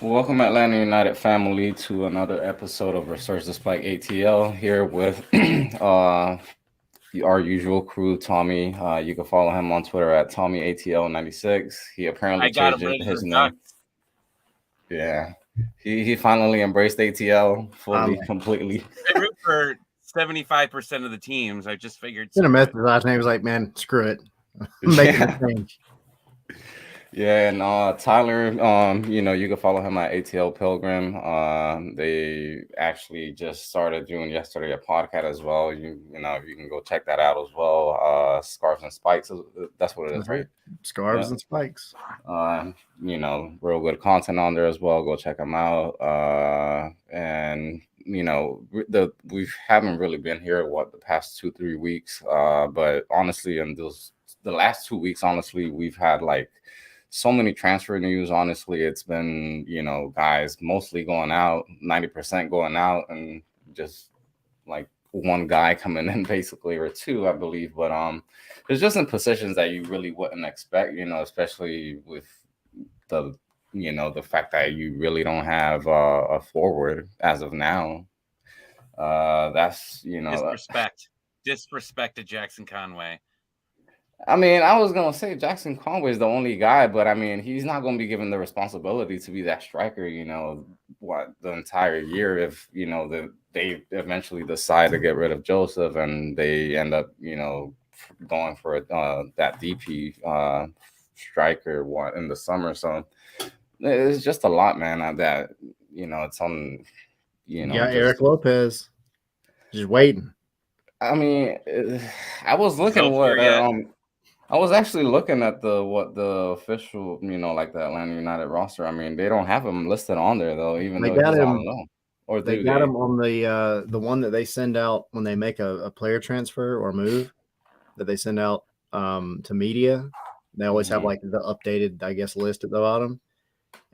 Welcome, Atlanta United family, to another episode of Resurge Spike ATL. Here with our usual crew, Tommy. You can follow him on Twitter at TommyATL96. He apparently I got changed him ready his for name. ducks. Yeah, he finally embraced ATL fully, Finally. completely. I root for 75% of the teams. I just figured. Sent a screw message it. last night. He was like, man, screw it. I'm making the Yeah. change. Yeah, and Tyler, you can follow him at ATL Pilgrim. They actually just started doing yesterday a podcast as well. You can go check that out as well. Scarves and Spikes, that's what it is, That's right? it. Scarves Yeah. and spikes. Real good content on there as well. Go check them out. And we haven't really been here the past 2-3 weeks. But honestly, in the last 2 weeks, honestly, we've had like so many transfer news. Honestly, it's been guys mostly going out, 90% going out, and just like one guy coming in basically, or two, I believe. But it's just in positions that you really wouldn't expect, especially with the the fact that you really don't have a forward as of now. That's Disrespect to Jackson Conway. I mean, I was gonna say Jackson Conway is the only guy, but I mean, he's not gonna be given the responsibility to be that striker, what the entire year if they eventually decide to get rid of Joseph and they end up, going for that DP striker what in the summer. So it's just a lot, man. That it's on, Yeah, just Eric Lopez. Just waiting. I mean, I was looking Results here what yet? I was actually looking at the official, like the Atlanta United roster. I mean, they don't have him listed on there though, even They though got he's on him. loan. Or They do got they? him on the one that they send out when they make a player transfer or move that they send out to media. They always have Mhm. like the updated, I guess, list at the bottom,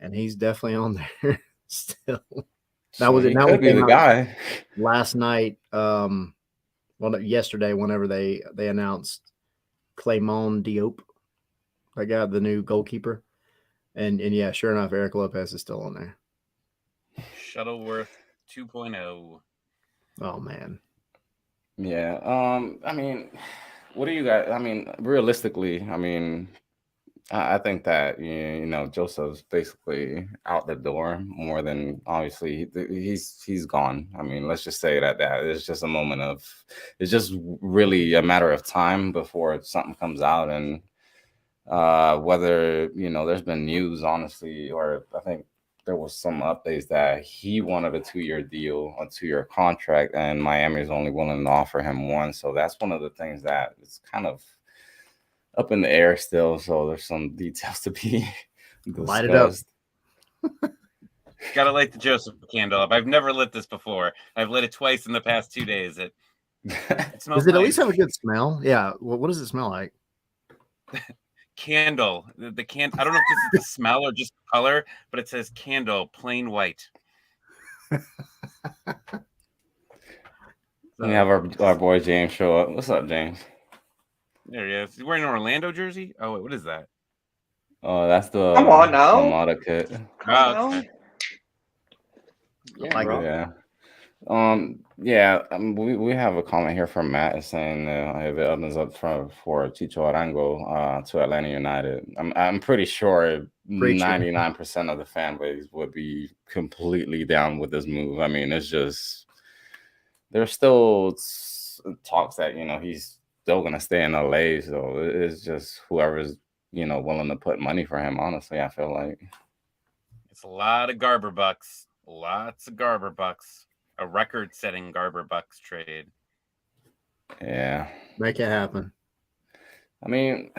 and he's definitely on there still. That So was it. he That could one be came the out guy. last night. Well, yesterday, whenever they announced Claymon Diop, that guy, the new goalkeeper, and yeah, sure enough, Eric Lopez is still on there. Shuttleworth 2.0. Oh man, Yeah. I mean, what do you guys? I mean, realistically, I mean, I think that Joseph's basically out the door more than obviously he's gone. I mean, let's just say that it's just a moment of it's just really a matter of time before something comes out, and whether there's been news honestly, or I think there was some updates that he wanted a 2-year deal, a 2-year contract, and Miami is only willing to offer him one. So that's one of the things that it's kind of up in the air still. So there's some details to be light it up. discussed. Gotta light the Joseph candle up. I've never lit this before. I've lit it twice in the past 2 days. It smells Does it at least nice. have a good smell? Yeah. What does it smell like? Candle. The can. I don't know if this is the smell or just color, but it says candle, plain white. We have our boy James show up. What's up, James? There he is. He's wearing an Orlando jersey. Oh wait, what is that? Oh, that's the Come on now. Armada kit. Okay. Yeah, Like bro. Yeah. We have a comment here from Matt saying if it opens up for Chicho Arango to Atlanta United, I'm pretty sure Preach it. 99% of the fan base would be completely down with this move. I mean, it's just there's still talks that he's still gonna stay in LA, so it's just whoever's willing to put money for him. Honestly, I feel like It's a lot of Garber bucks. Lots of Garber bucks. A record-setting Garber bucks trade. yeah. Make it happen. I mean,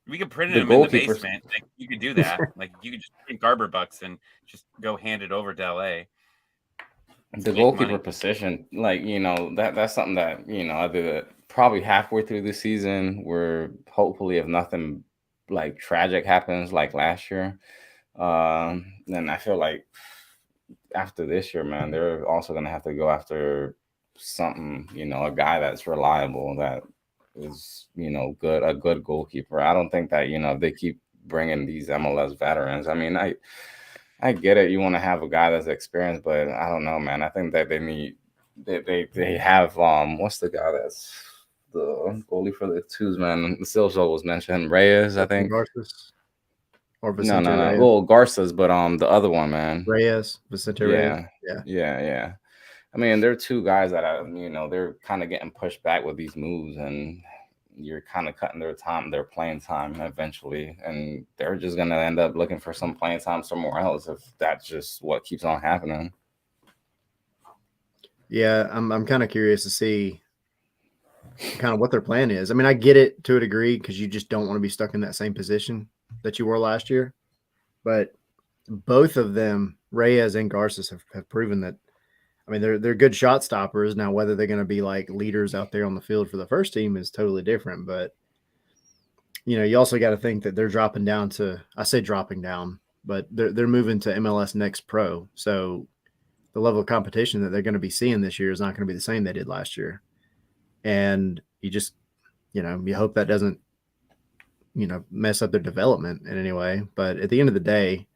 We could print the them in the goalkeepers. basement. Like you could do that. Like you could just print Garber bucks and just go hand it over to LA. The Make goalkeeper money. position, like that's something that I did it probably halfway through the season, where hopefully if nothing like tragic happens like last year, then I feel like after this year, man, they're also gonna have to go after something, a guy that's reliable, that is a good goalkeeper. I don't think that if they keep bringing these MLS veterans, I mean, I get it. You want to have a guy that's experienced, but I don't know, man. I think that they have what's the guy that's the goalie for the Twos, man? The Silva was mentioned. Reyes, I think. Garces or No, Vicente no, no. Reyes. Well, Garza's, but the other one, man. Vicente Reyes. Yeah, yeah. I mean, they're two guys that they're kind of getting pushed back with these moves, and you're kind of cutting their playing time eventually, and they're just gonna end up looking for some playing time somewhere else if that's just what keeps on happening. Yeah, I'm kind of curious to see kind of what their plan is. I mean, I get it to a degree because you just don't want to be stuck in that same position that you were last year, but both of them, Reyes and Garces, have proven that. I mean, they're good shot stoppers. Now, whether they're going to be like leaders out there on the field for the first team is totally different. But you also got to think that they're dropping down to. I say dropping down, but they're moving to MLS Next Pro. So the level of competition that they're going to be seeing this year is not going to be the same they did last year. And you just, you hope that doesn't, mess up their development in any way. But at the end of the day,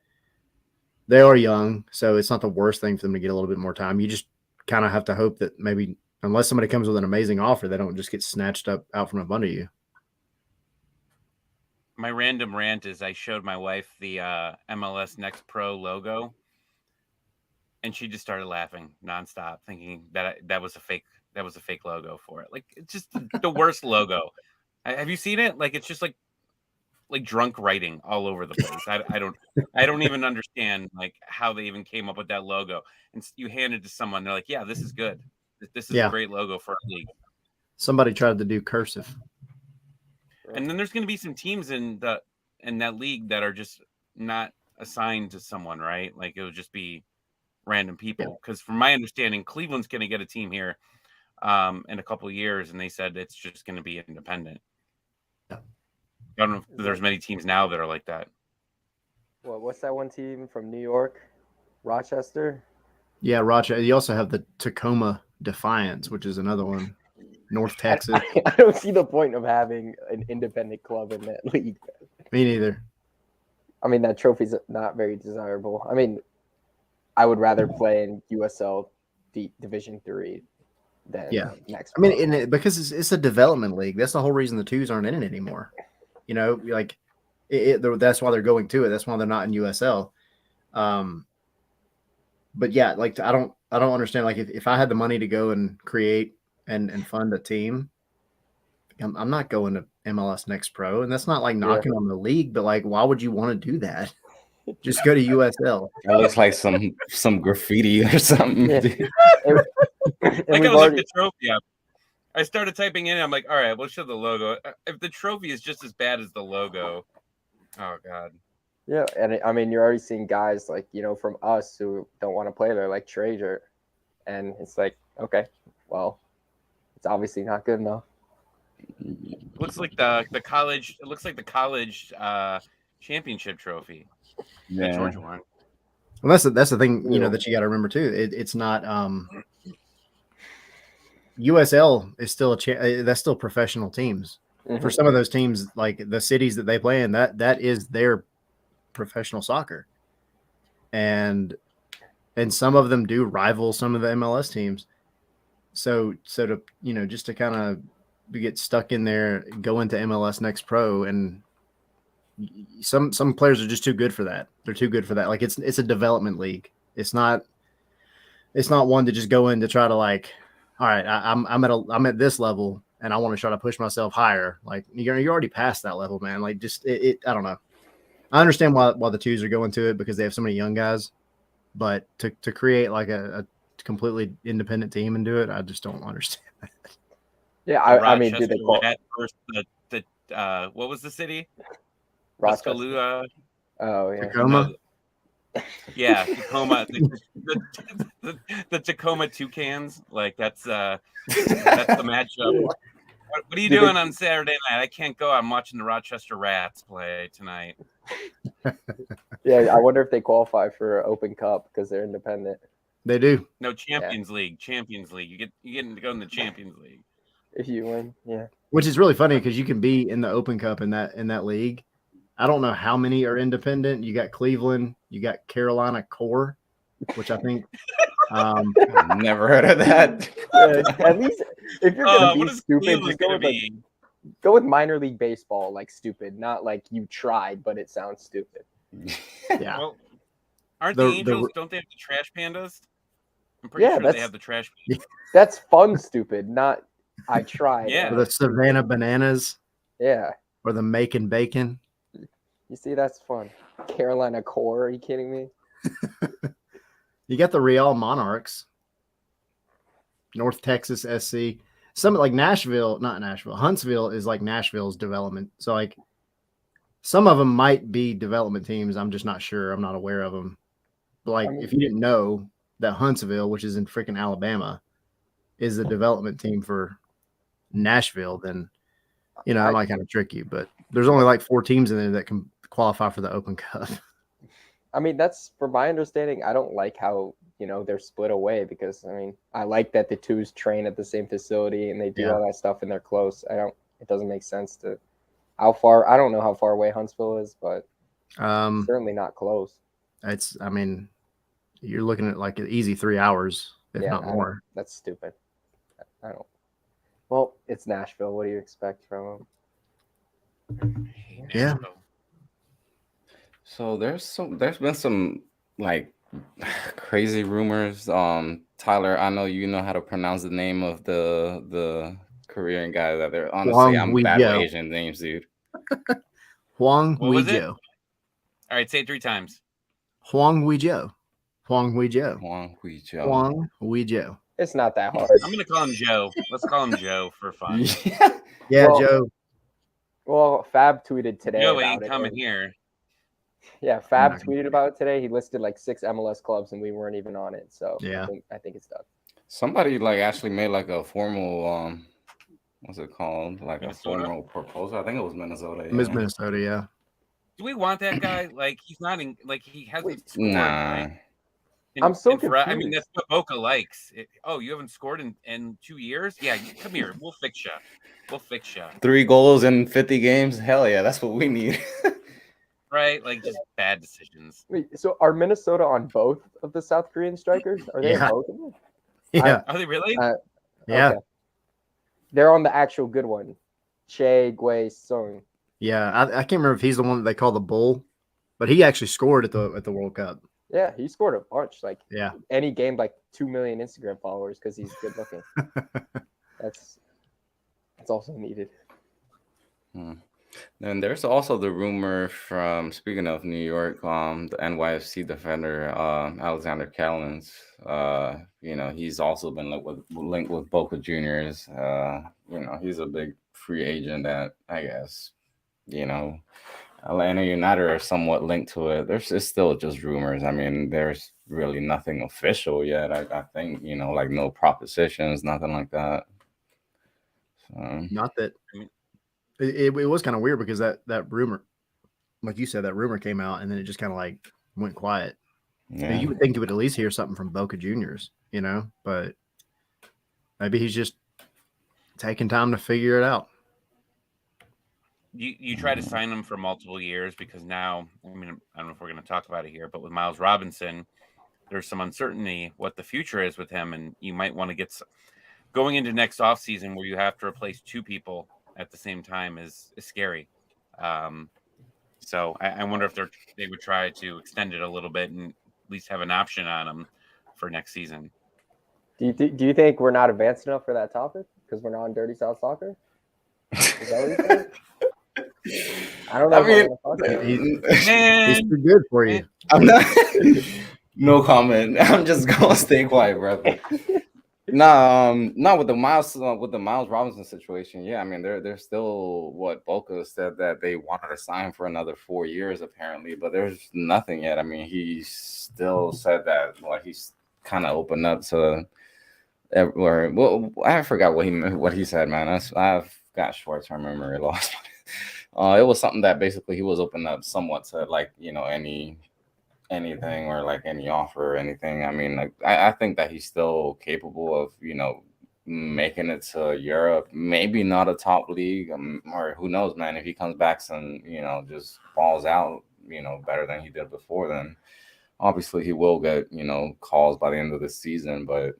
they are young, so it's not the worst thing for them to get a little bit more time. You just kind of have to hope that maybe, unless somebody comes with an amazing offer, they don't just get snatched up out from under you. My random rant is I showed my wife the MLS Next Pro logo, and she just started laughing nonstop, thinking that was a fake logo for it. Like, it's just the worst logo. Have you seen it? Like, it's just like drunk writing all over the place. I don't even understand like how they even came up with that logo. And you hand it to someone, they're like, "Yeah, this is good. This is a great logo for a league." Somebody tried to do cursive. And then there's going to be some teams in that league that are just not assigned to someone, right? Like, it'll just be random people. Because from my understanding, Cleveland's going to get a team here in a couple of years, and they said it's just going to be independent. I don't know if there's many teams now that are like that. What's that one team from New York? Rochester? Yeah, Rochester. You also have the Tacoma Defiance, which is another one. North Texas. I don't see the point of having an independent club in that league. Me neither. I mean, that trophy's not very desirable. I mean, I would rather play in USL Division 3 than next. I mean, because it's a development league. That's the whole reason the Twos aren't in it anymore. Like that's why they're going to it. That's why they're not in USL. But yeah, like I don't understand. Like if I had the money to go and create and fund a team, I'm not going to MLS Next Pro. And that's not like knocking on the league, but like, why would you want to do that? Just go to USL. It looks like some graffiti or something. Like I looked the trophy up. I started typing in. I'm like, all right, we'll show the logo. If the trophy is just as bad as the logo, oh god. Yeah, and I mean, you're already seeing guys like from us who don't want to play there, like Treasure, and it's like, okay, well, it's obviously not good enough. Looks like the college. It looks like the college championship trophy. Yeah, the Georgia one. Well, that's the thing that you got to remember too. It's not USL is still that's still professional teams. Mm-hmm. For some of those teams, like the cities that they play in, that is their professional soccer, and some of them do rival some of the MLS teams. So to just to kind of get stuck in there, go into MLS Next Pro, and some players are just too good for that. They're too good for that. Like it's a development league. It's not one to just go in to try to like, all right, I'm at this level and I want to try to push myself higher. Like you're already past that level, man. Like just I don't know. I understand why the Twos are going to it because they have so many young guys, but to create like a completely independent team and do it, I just don't understand that. Yeah, I mean, do they call the what was the city? Rochester. Oh yeah, Tacoma. No, yeah, Tacoma. The Tacoma Toucans. Like that's the matchup. What are you doing on Saturday night? I can't go. I'm watching the Rochester Rats play tonight. Yeah, I wonder if they qualify for Open Cup because they're independent. They do. No, Champions League. Champions League. You get to go in the Champions League if you win. Yeah. Which is really funny because you can be in the Open Cup in that league. I don't know how many are independent. You got Cleveland, you got Carolina Core, which I think Never heard of that. At least if you're gonna be what is stupid, Cleveland just go gonna with like be? go with minor league baseball, like stupid, not like you tried, but it sounds stupid. yeah. Well, aren't The- the the- Angels? Don't they have the trash pandas? I'm pretty Yeah, sure they that's- have the trash pandas. That's fun, stupid, not I tried. Yeah. or the Savannah Bananas Yeah. or the Macon Bacon. You see, that's fun. Carolina Core, are you kidding me? You got the Real Monarchs, North Texas SC. Some like not Nashville. Huntsville is like Nashville's development. So like some of them might be development teams. I'm just not sure. I'm not aware of them. But like if you didn't know that Huntsville, which is in freaking Alabama, is the development team for Nashville, then you know, I might kind of trick you. But there's only like 4 teams in there that can qualify for the Open Cup. I mean, that's from my understanding. I don't like how they're split away because I mean, I like that the twos train at the same facility and they do all that stuff and they're close. It doesn't make sense to how far. I don't know how far away Huntsville is, but certainly not close. I mean, you're looking at like an easy 3 hours, if not more. That's stupid. I don't. Well, it's Nashville. What do you expect from them? Yeah. So there's been some like crazy rumors. Tyler, I know you know how to pronounce the name of the Korean guy that they're honestly I'm bad with Asian names, dude. Huang What was it? Weizhou. All right, say it 3 times. Huang Weizhou. Huang Weizhou. Huang Weizhou. Huang Weizhou. It's not that hard. I'm gonna call him Joe. Let's call him Joe for fun. Yeah, Well, Joe. Well, Fab tweeted today. Joe about ain't it, coming and- here. Yeah, Fab tweeted about it today. He listed like 6 MLS clubs, and we weren't even on it. So Yeah. I think it's done. Somebody like actually made like a formal what's it called? Like Minnesota? a formal proposal. I think it was Minnesota. Miss Minnesota, yeah. Do we want that guy? Like he's not in. Like he hasn't scored. Nah. Right? I'm so I mean, confused. that's what Boca likes. You haven't scored in 2 years? Yeah, come here. We'll fix you. We'll fix you. 3 goals in 50 games? Hell yeah, that's what we need. Right? Like just bad decisions. Wait, so are Minnesota on both of the South Korean strikers? Are they on both of them? Yeah. Are they really? Yeah. Okay. They're on the actual good one. Che Gui-sung. Yeah. I can't remember if he's the one that they call the Bull, but he actually scored at the World Cup. Yeah, he scored a bunch. Like Yeah. any game, like 2 million Instagram followers because he's good looking. That's also needed. And there's also the rumor from, speaking of New York, the NYFC defender Alexander Callens. He's also been linked with Boca Juniors. He's a big free agent that I guess Atlanta United are somewhat linked to it. It's still just rumors. I mean, there's really nothing official yet. I think like no propositions, nothing like that. So. Not that it was kind of weird because that rumor, like you said, that rumor came out and then it just kind of like went quiet. Yeah. You would think you would at least hear something from Boca Juniors, but maybe he's just taking time to figure it out. You try to sign him for multiple years because now, I mean, I don't know if we're going to talk about it here, but with Miles Robinson, there's some uncertainty what the future is with him, and you might want to get going into next offseason where you have to replace 2 people at the same time is scary. So I wonder if they would try to extend it a little bit and at least have an option on him for next season. Do you think we're not advanced enough for that topic because we're not on Dirty South Soccer? Is that what you think? I don't know. He's too good for you. I'm not. No comment. I'm just gonna stay quiet, brother. No, with the Miles Robinson situation, yeah. I mean, they're still what Boca said that they wanted to sign for another 4 years apparently, but there's nothing yet. I mean, he still said that he's kind of opened up to. Well, I forgot what he said, man. I've got short-term memory loss. It was something that basically he was open up somewhat to anything or like any offer or anything. I mean, like I think that he's still capable of making it to Europe. Maybe not a top league, or who knows, man. If he comes back and just balls out, better than he did before, then obviously he will get calls by the end of the season. But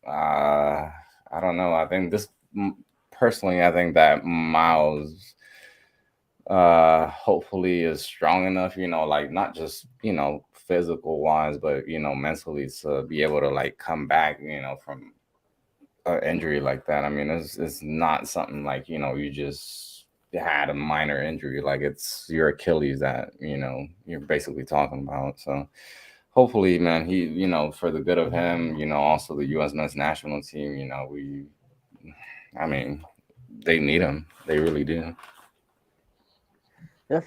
I don't know. I think personally, I think that Miles hopefully is strong enough, like not just physical wise, but mentally, to be able to like come back from an injury like that. I mean, it's not something like you just had a minor injury, like it's your Achilles that you're basically talking about. So hopefully, man, he for the good of him, also the U.S. men's national team, I mean, they need him, they really do. Yeah,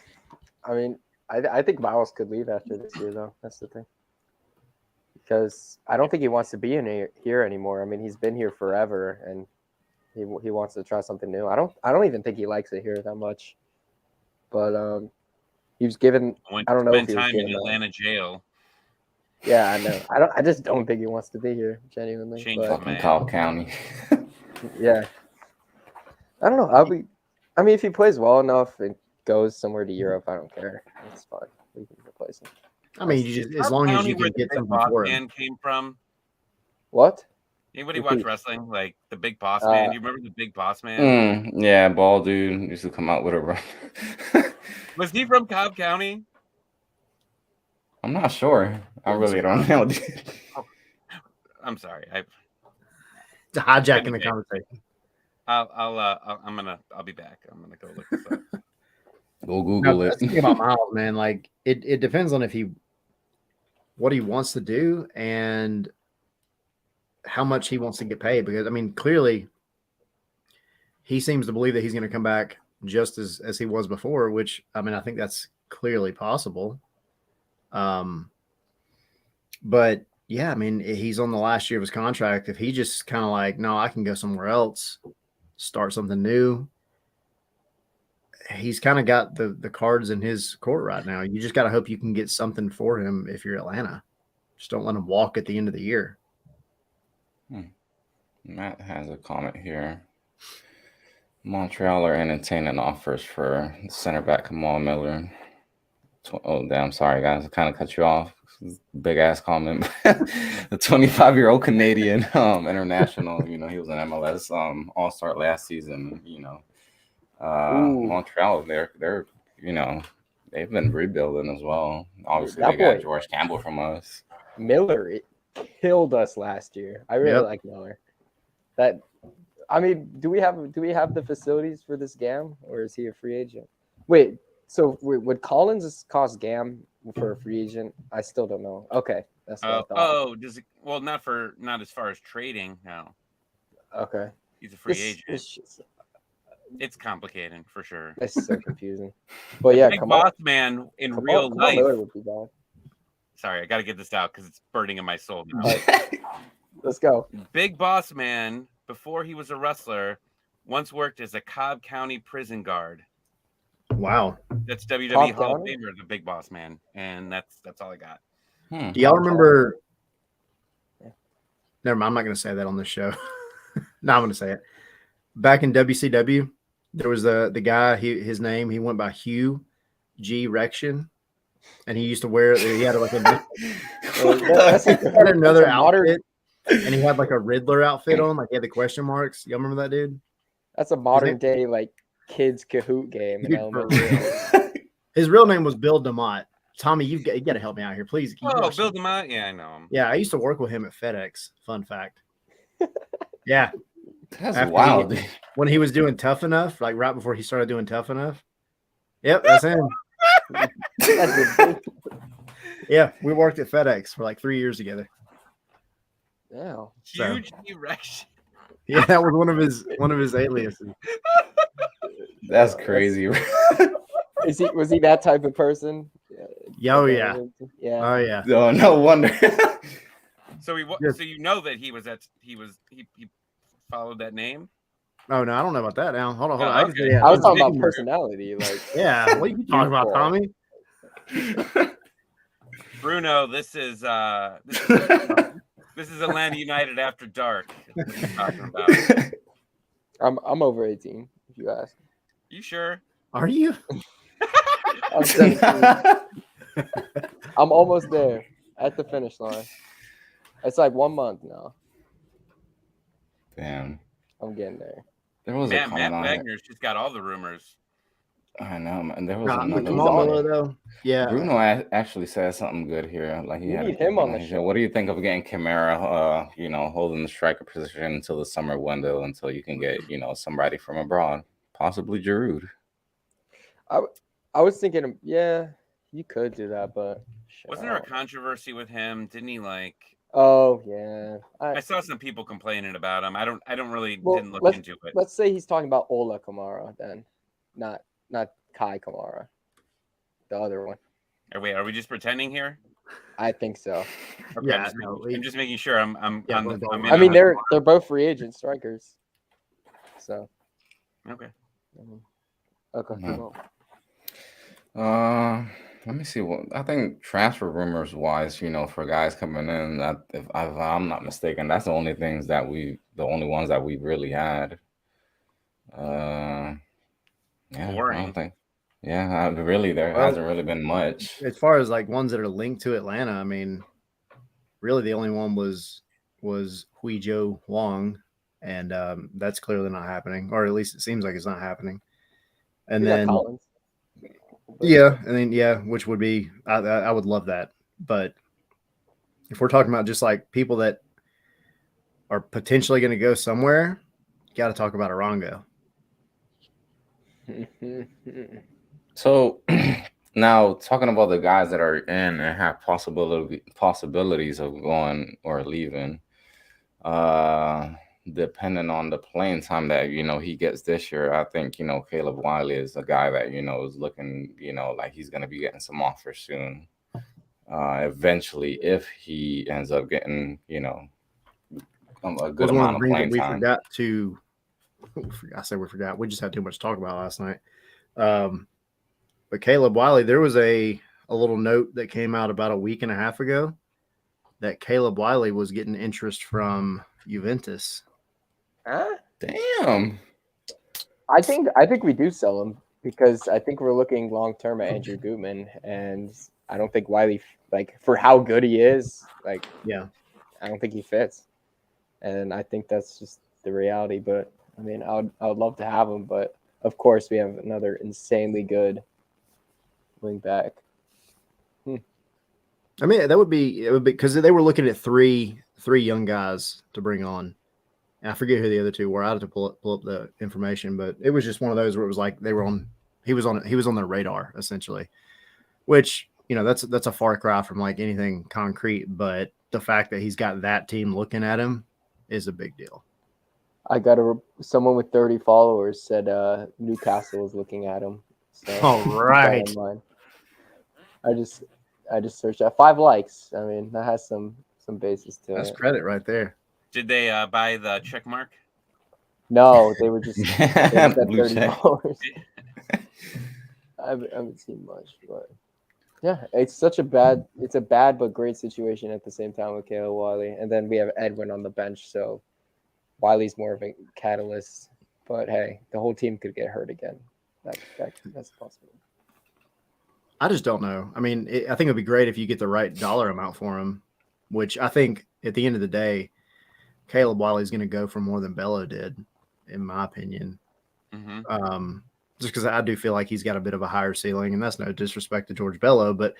I mean, I think Miles could leave after this year, though. That's the thing, because I don't think he wants to be here anymore. I mean, he's been here forever, and he wants to try something new. I don't even think he likes it here that much. But he was given. I don't know if he was time given in Atlanta jail. Yeah, I know. I just don't think he wants to be here, genuinely. Fucking Cobb County. Yeah, I don't know. I mean, if he plays well enough and goes somewhere to Europe, I don't care. It's fine. We can replace him. I mean, as long as you can get something for him. Came from what? Anybody watch wrestling? Like the Big Boss Man? Do you remember the Big Boss Man? Yeah, bald dude used to come out with a run. Was he from Cobb County? I'm not sure. I really don't know. I'm sorry. It's hijacking the conversation. I'll be back. I'm gonna go look this up. Go Google it. Think about Miles, man. Like it depends on what he wants to do and how much he wants to get paid. Because I mean, clearly, he seems to believe that he's going to come back just as he was before. Which I mean, I think that's clearly possible. But yeah, I mean, he's on the last year of his contract. If he just kind of like, no, I can go somewhere else, start something new. He's kind of got the cards in his court right now. You just got to hope you can get something for him if you're Atlanta. Just don't let him walk at the end of the year. Matt has a comment here. Montreal are entertaining offers for center back Kamal Miller. Oh, damn. Sorry, guys. I kind of cut you off. Big ass comment. The 25-year-old Canadian international, he was an MLS all-star last season, Montreal, they're they've been rebuilding as well. Obviously, they got George Campbell from us. Miller, it killed us last year. I really like Miller. I mean, do we have the facilities for this Gam, or is he a free agent? Wait, so would Collins cost Gam for a free agent? I still don't know. Okay, that's what I thought. Oh, does it? Well, not as far as trading. No. Okay. He's a free agent. It's complicated for sure. It's so confusing. But yeah, Big Boss Man in real life. Would be bad. Sorry, I got to get this out because it's burning in my soul now. Right. Let's go. Big Boss Man, before he was a wrestler, once worked as a Cobb County prison guard. Wow. That's WWE Hall of Famer, the Big Boss Man, and that's all I got. Do y'all remember? Never mind. I'm not going to say that on this show. No, I'm going to say it. Back in WCW, there was the guy. His name, he went by Hugh G. Rection, and he used to wear. He had like another outfit, and he had like a Riddler outfit on. Like he had the question marks. Y'all remember that dude? That's a modern day like kids Kahoot game. His real name was Bill DeMott. Tommy, you got to help me out here, please. Bill DeMott? Yeah, I know him. Yeah, I used to work with him at FedEx. Fun fact. Yeah. That's wild. When he was doing Tough Enough, like right before he started doing Tough Enough. Yep, that's him. Yeah, we worked at FedEx for like 3 years together. Yeah. Huge erection. Yeah, that was one of his aliases. That's crazy. Was he that type of person? Yeah. Oh yeah. Yeah. Oh yeah. Oh, no wonder. So you know that he followed that name? Oh no, I don't know about that now. Hold on. Okay. I was talking about personality. Like, yeah, what are you talking about, Tommy? Bruno, this is This is Atlanta United after dark. What are you talking about? I'm over 18, if you ask. You sure? Are you? I'm 17. I'm almost there at the finish line. It's like 1 month now. Damn. I'm getting there. There was Man, a Matt comment. Wagner's just got all the rumors. I know, man. There was Nah, another come he's on, on Miller, it. though. Yeah. Bruno actually said something good here. Like he We had need a him on the he said, show. what do you think of getting Kamara, holding the striker position until the summer window until you can get, somebody from abroad, possibly Giroud. I was thinking, yeah, you could do that, but Wasn't there a controversy with him? Didn't he like? Oh yeah, I saw some people complaining about him. I don't really well, didn't look into it. Let's say he's talking about Ola Kamara then, not Kai Kamara, the other one. Are we just pretending here? I think so. Okay, Yeah, I'm just making sure. I'm Yeah, on we're the, going I'm on. in I mean, on they're both free agent strikers. So it. Okay. okay. Mhm. Well, Let me see what I think transfer rumors wise, for guys coming in. If I'm not mistaken, that's the only ones that we really had. Yeah, I Boring. don't think. Yeah, really, there hasn't really been much. As far as like ones that are linked to Atlanta, I mean, really the only one was Huizhou Wang, and that's clearly not happening, or at least it seems like it's not happening. And we got then Collins. which would be I would love that, but if we're talking about just like people that are potentially going to go somewhere, you got to talk about Arango. So now talking about the guys that are in and have possibilities of going or leaving, depending on the playing time that he gets this year, I think Caleb Wiley is a guy that is looking like he's going to be getting some offers soon. Eventually, if he ends up getting a good amount of playing we time. forgot to. I said we forgot. We just had too much to talk about last night. But Caleb Wiley, there was a little note that came out about a week and a half ago that Caleb Wiley was getting interest from Juventus. Huh? Damn. I think we do sell him because I think we're looking long term at Andrew Gutman, and I don't think Wiley, like, for how good he is, like, Yeah, I don't think he fits, and I think that's just the reality. But I mean, I would love to have him, but of course we have another insanely good wing back. I mean it would be because they were looking at three young guys to bring on. And I forget who the other two were. I had to pull up the information, but it was just one of those where it was like they were on. He was on their radar essentially, which that's a far cry from like anything concrete. But the fact that he's got that team looking at him is a big deal. I got someone with 30 followers said Newcastle is looking at him. So All right. keep that in mind. I just searched that 5 likes. I mean, that has some basis to That's it. credit right there. Did they buy the check mark? No, they were just at Blue 30 check. followers. I haven't seen much, but yeah, it's a bad but great situation at the same time with Caleb Wiley, and then we have Edwin on the bench, so Wiley's more of a catalyst. But hey, the whole team could get hurt again. That's possible. I just don't know. I mean, I think it'd be great if you get the right dollar amount for him, which I think at the end of the day, Caleb Wiley's going to go for more than Bello did, in my opinion. Mm-hmm. Just because I do feel like he's got a bit of a higher ceiling, and that's no disrespect to George Bello, but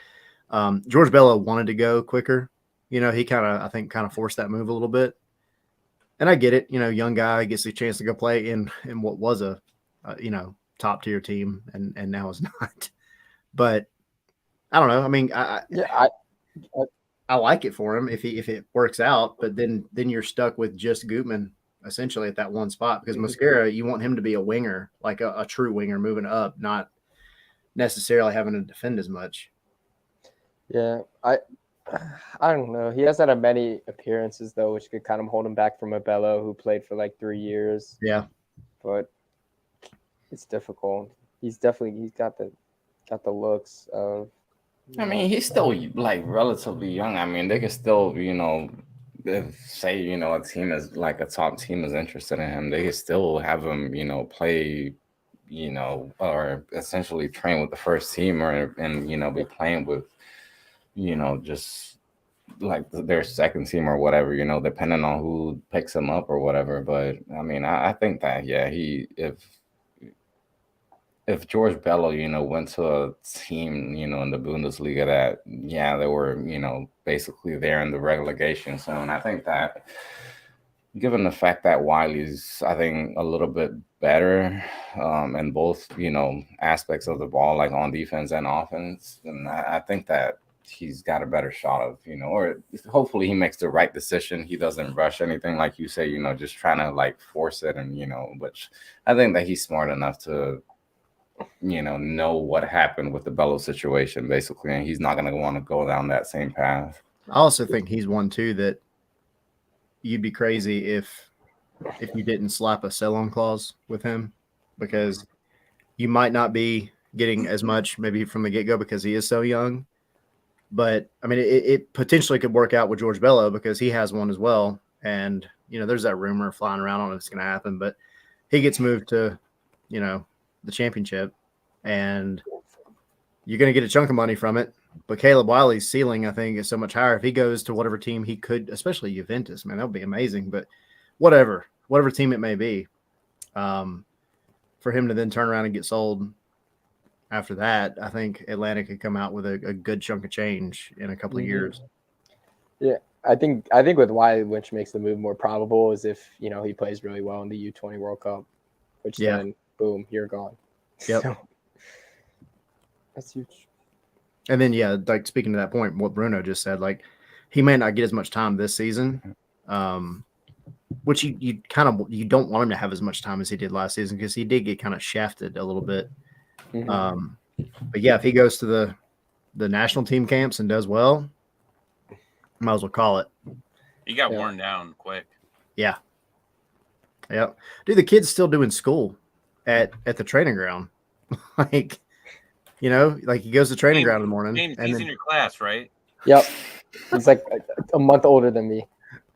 George Bello wanted to go quicker. He I think forced that move a little bit. And I get it. Young guy gets a chance to go play in what was a top tier team, and now is not. But I don't know. I mean, I like it for him if it works out, but then you're stuck with just Gutman essentially at that one spot because Mosquera, you want him to be a winger, like a true winger moving up, not necessarily having to defend as much. Yeah, I don't know. He hasn't had many appearances though, which could kind of hold him back from Abello, who played for like 3 years. Yeah, but it's difficult. He's got the looks of. I mean, he's still like relatively young. I mean, they can still, if say, you know, a team is like a top team is interested in him, they could still have him, you know, play, you know, or essentially train with the first team and, you know, be playing with, you know, just like their second team or whatever, you know, depending on who picks him up or whatever. But I mean, I think that, yeah, if George Bello, you know, went to a team, you know, in the Bundesliga that, yeah, they were, you know, basically there in the relegation zone, I think that given the fact that Wiley's, I think, a little bit better in both, you know, aspects of the ball, like on defense and offense, and I think that he's got a better shot of, you know, or hopefully he makes the right decision. He doesn't rush anything, like you say, you know, just trying to like force it, and you know, which I think that he's smart enough to, you know what happened with the Bello situation, basically, and he's not going to want to go down that same path. I also think he's one too that you'd be crazy if you didn't slap a sell-on clause with him, because you might not be getting as much maybe from the get-go because he is so young. But I mean, it potentially could work out with George Bello because he has one as well. And, you know, there's that rumor flying around on it's going to happen, but he gets moved to, you know, the championship, and you're going to get a chunk of money from it. But Caleb Wiley's ceiling, I think, is so much higher. If he goes to whatever team he could, especially Juventus, man, that would be amazing. But whatever team it may be, for him to then turn around and get sold after that, I think Atlanta could come out with a good chunk of change in a couple of years. Yeah, I think with Wiley, which makes the move more probable, is if, you know, he plays really well in the U20 World Cup, which then boom, you're gone. Yep. So, that's huge. And then, yeah, like speaking to that point, what Bruno just said, like he may not get as much time this season, which you don't want him to have as much time as he did last season because he did get kind of shafted a little bit. But yeah, if he goes to the national team camps and does well, might as well call it. He got worn down quick. Yeah. Yep. Dude, the kid's still doing school at the training ground. Like, you know, like he goes to training ground in the morning. James, he's in your class, right? Yep. He's like a month older than me.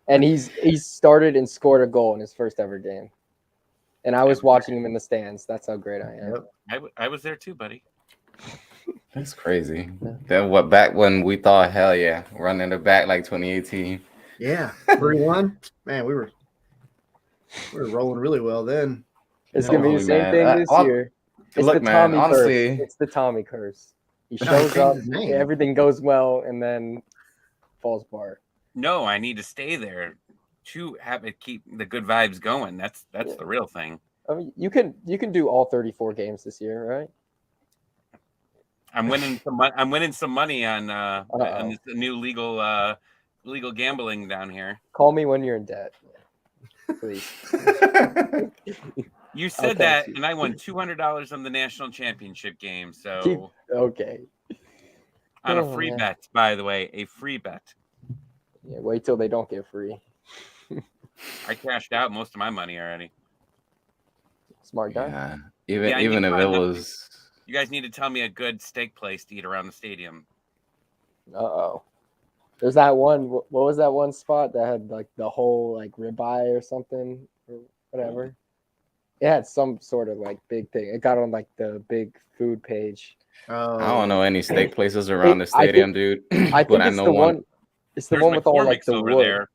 And he's started and scored a goal in his first ever game. And I was watching him in the stands. That's how great I am. Yep. I was there too, buddy. That's crazy. Then what? Back when we thought, hell yeah, running it back like 2018. Yeah, 3-1. Man, we were rolling really well then. It's gonna be the same thing this year. It's look, the man, Tommy honestly, curse. It's the Tommy curse. He shows up, everything goes well, and then falls apart. No, I need to stay there to have it keep the good vibes going. That's the real thing. I mean, you can do all 34 games this year, right? I'm winning some money on this new legal gambling down here. Call me when you're in debt, please. You said that, and I won $200 on the national championship game. So okay. On a free bet, by the way, a free bet. Yeah, wait till they don't get free. I cashed out most of my money already. Smart guy. Yeah. Even if it was. You guys need to tell me a good steak place to eat around the stadium. There's that one. What was that one spot that had like the whole like ribeye or something or whatever? It had some sort of like big thing. It got on like the big food page. I don't know any steak places around the stadium, dude. I think it's the one. It's the one with all like the wood, there.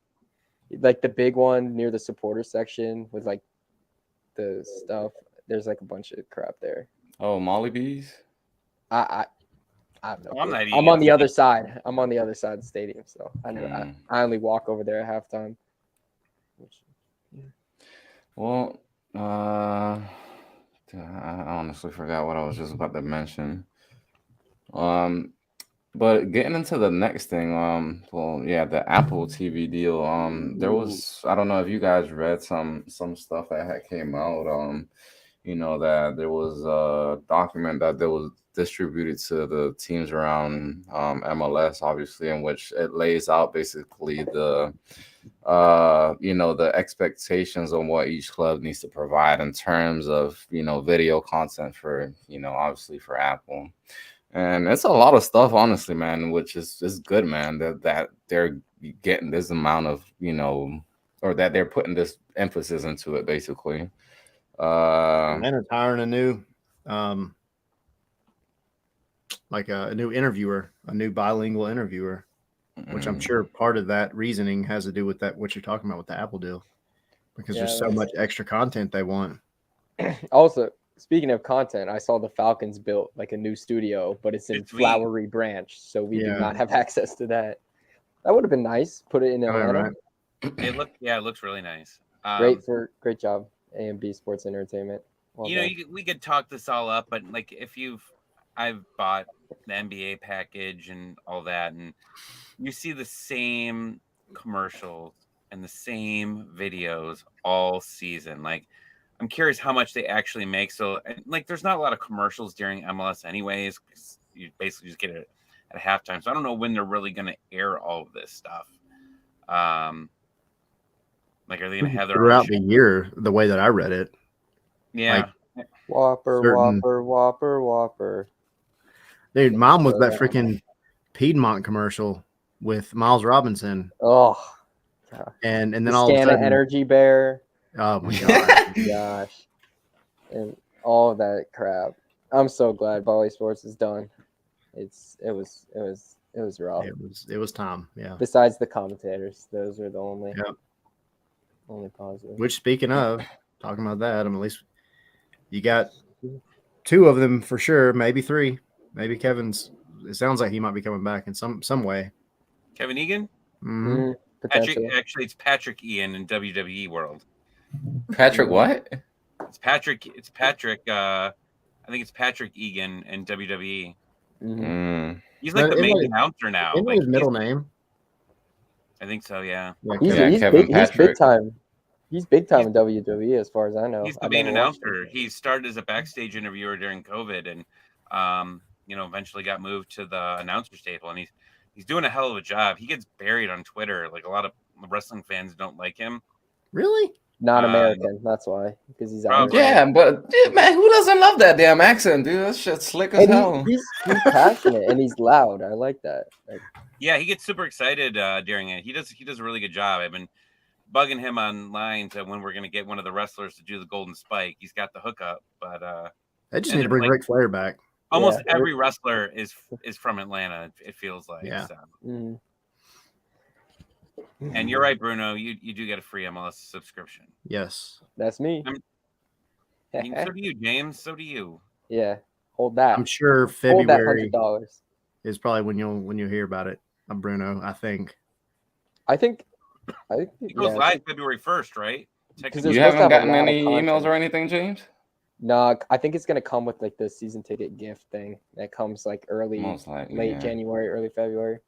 Like the big one near the supporter section with like the stuff. There's like a bunch of crap there. Oh, Molly Bees. I have no clue. I'm on the other side. I'm on the other side of the stadium, so I only walk over there at halftime. Well, I honestly forgot what I was just about to mention. But getting into the next thing, the Apple TV deal. There was, I don't know if you guys read some stuff that had came out. That there was a document that was distributed to the teams around MLS, obviously, in which it lays out basically the expectations on what each club needs to provide in terms of, video content for, obviously for Apple. And it's a lot of stuff, honestly, man, which is good, man, that they're getting this amount of, or that they're putting this emphasis into it, basically. Atlanta's hiring a new, a new interviewer, a new bilingual interviewer, which I'm sure part of that reasoning has to do with that, what you're talking about with the Apple deal, because there's so much extra content they want. Also, speaking of content, I saw the Falcons built like a new studio, but it's in Flowery Branch, so we do not have access to that. That would have been nice. Put it in Atlanta. Right. It looks really nice. Great job, A&B Sports Entertainment. Well, we could talk this all up, but like I've bought the NBA package and all that, and you see the same commercials and the same videos all season. Like, I'm curious how much they actually make. So, like, there's not a lot of commercials during MLS anyways. You basically just get it at halftime. So I don't know when they're really going to air all of this stuff. Like, are they going to have their throughout the year? The way that I read it, yeah. Like, Whopper. Dude, Mom was that freaking Piedmont commercial with Miles Robinson. Oh, and then all of a sudden, Energy Bear. Oh my god, gosh, and all of that crap. I'm so glad Bally Sports is done. It was rough. It was time. Yeah. Besides the commentators, those are the only positive. Which, speaking of talking about that, at least you got 2 of them for sure, maybe 3. Maybe Kevin's. It sounds like he might be coming back in some way. Kevin Egan. Mm-hmm. Actually, it's Patrick Ian in WWE world. Patrick what? It's Patrick. I think it's Patrick Egan in WWE. Mm. He's like the main announcer now. Isn't his middle name? I think so. Yeah. He's big time. He's big time in WWE, as far as I know. He's the main announcer. He started as a backstage interviewer during COVID, and eventually got moved to the announcer's table, and he's doing a hell of a job. He gets buried on Twitter. Like, a lot of wrestling fans don't like him. Really? Not American. That's why, because he's probably. Yeah, but man, who doesn't love that damn accent, dude? That shit's slick as hell. He's passionate and he's loud. I like that. Yeah, he gets super excited during it. He does a really good job. I've been bugging him online to when we're gonna get one of the wrestlers to do the Golden Spike. He's got the hookup, but they just need to bring Ric Flair back. Almost every wrestler is from Atlanta. It feels like. Yeah. So. Mm-hmm. And you're right, Bruno. You do get a free MLS subscription. Yes, that's me. So do you, James. So do you. Yeah, hold that. I'm sure February is probably when you'll hear about it. Bruno, I think it goes live February 1st, right? You haven't gotten any emails or anything, James? No, I think it's gonna come with like the season ticket gift thing that comes like late January, early February.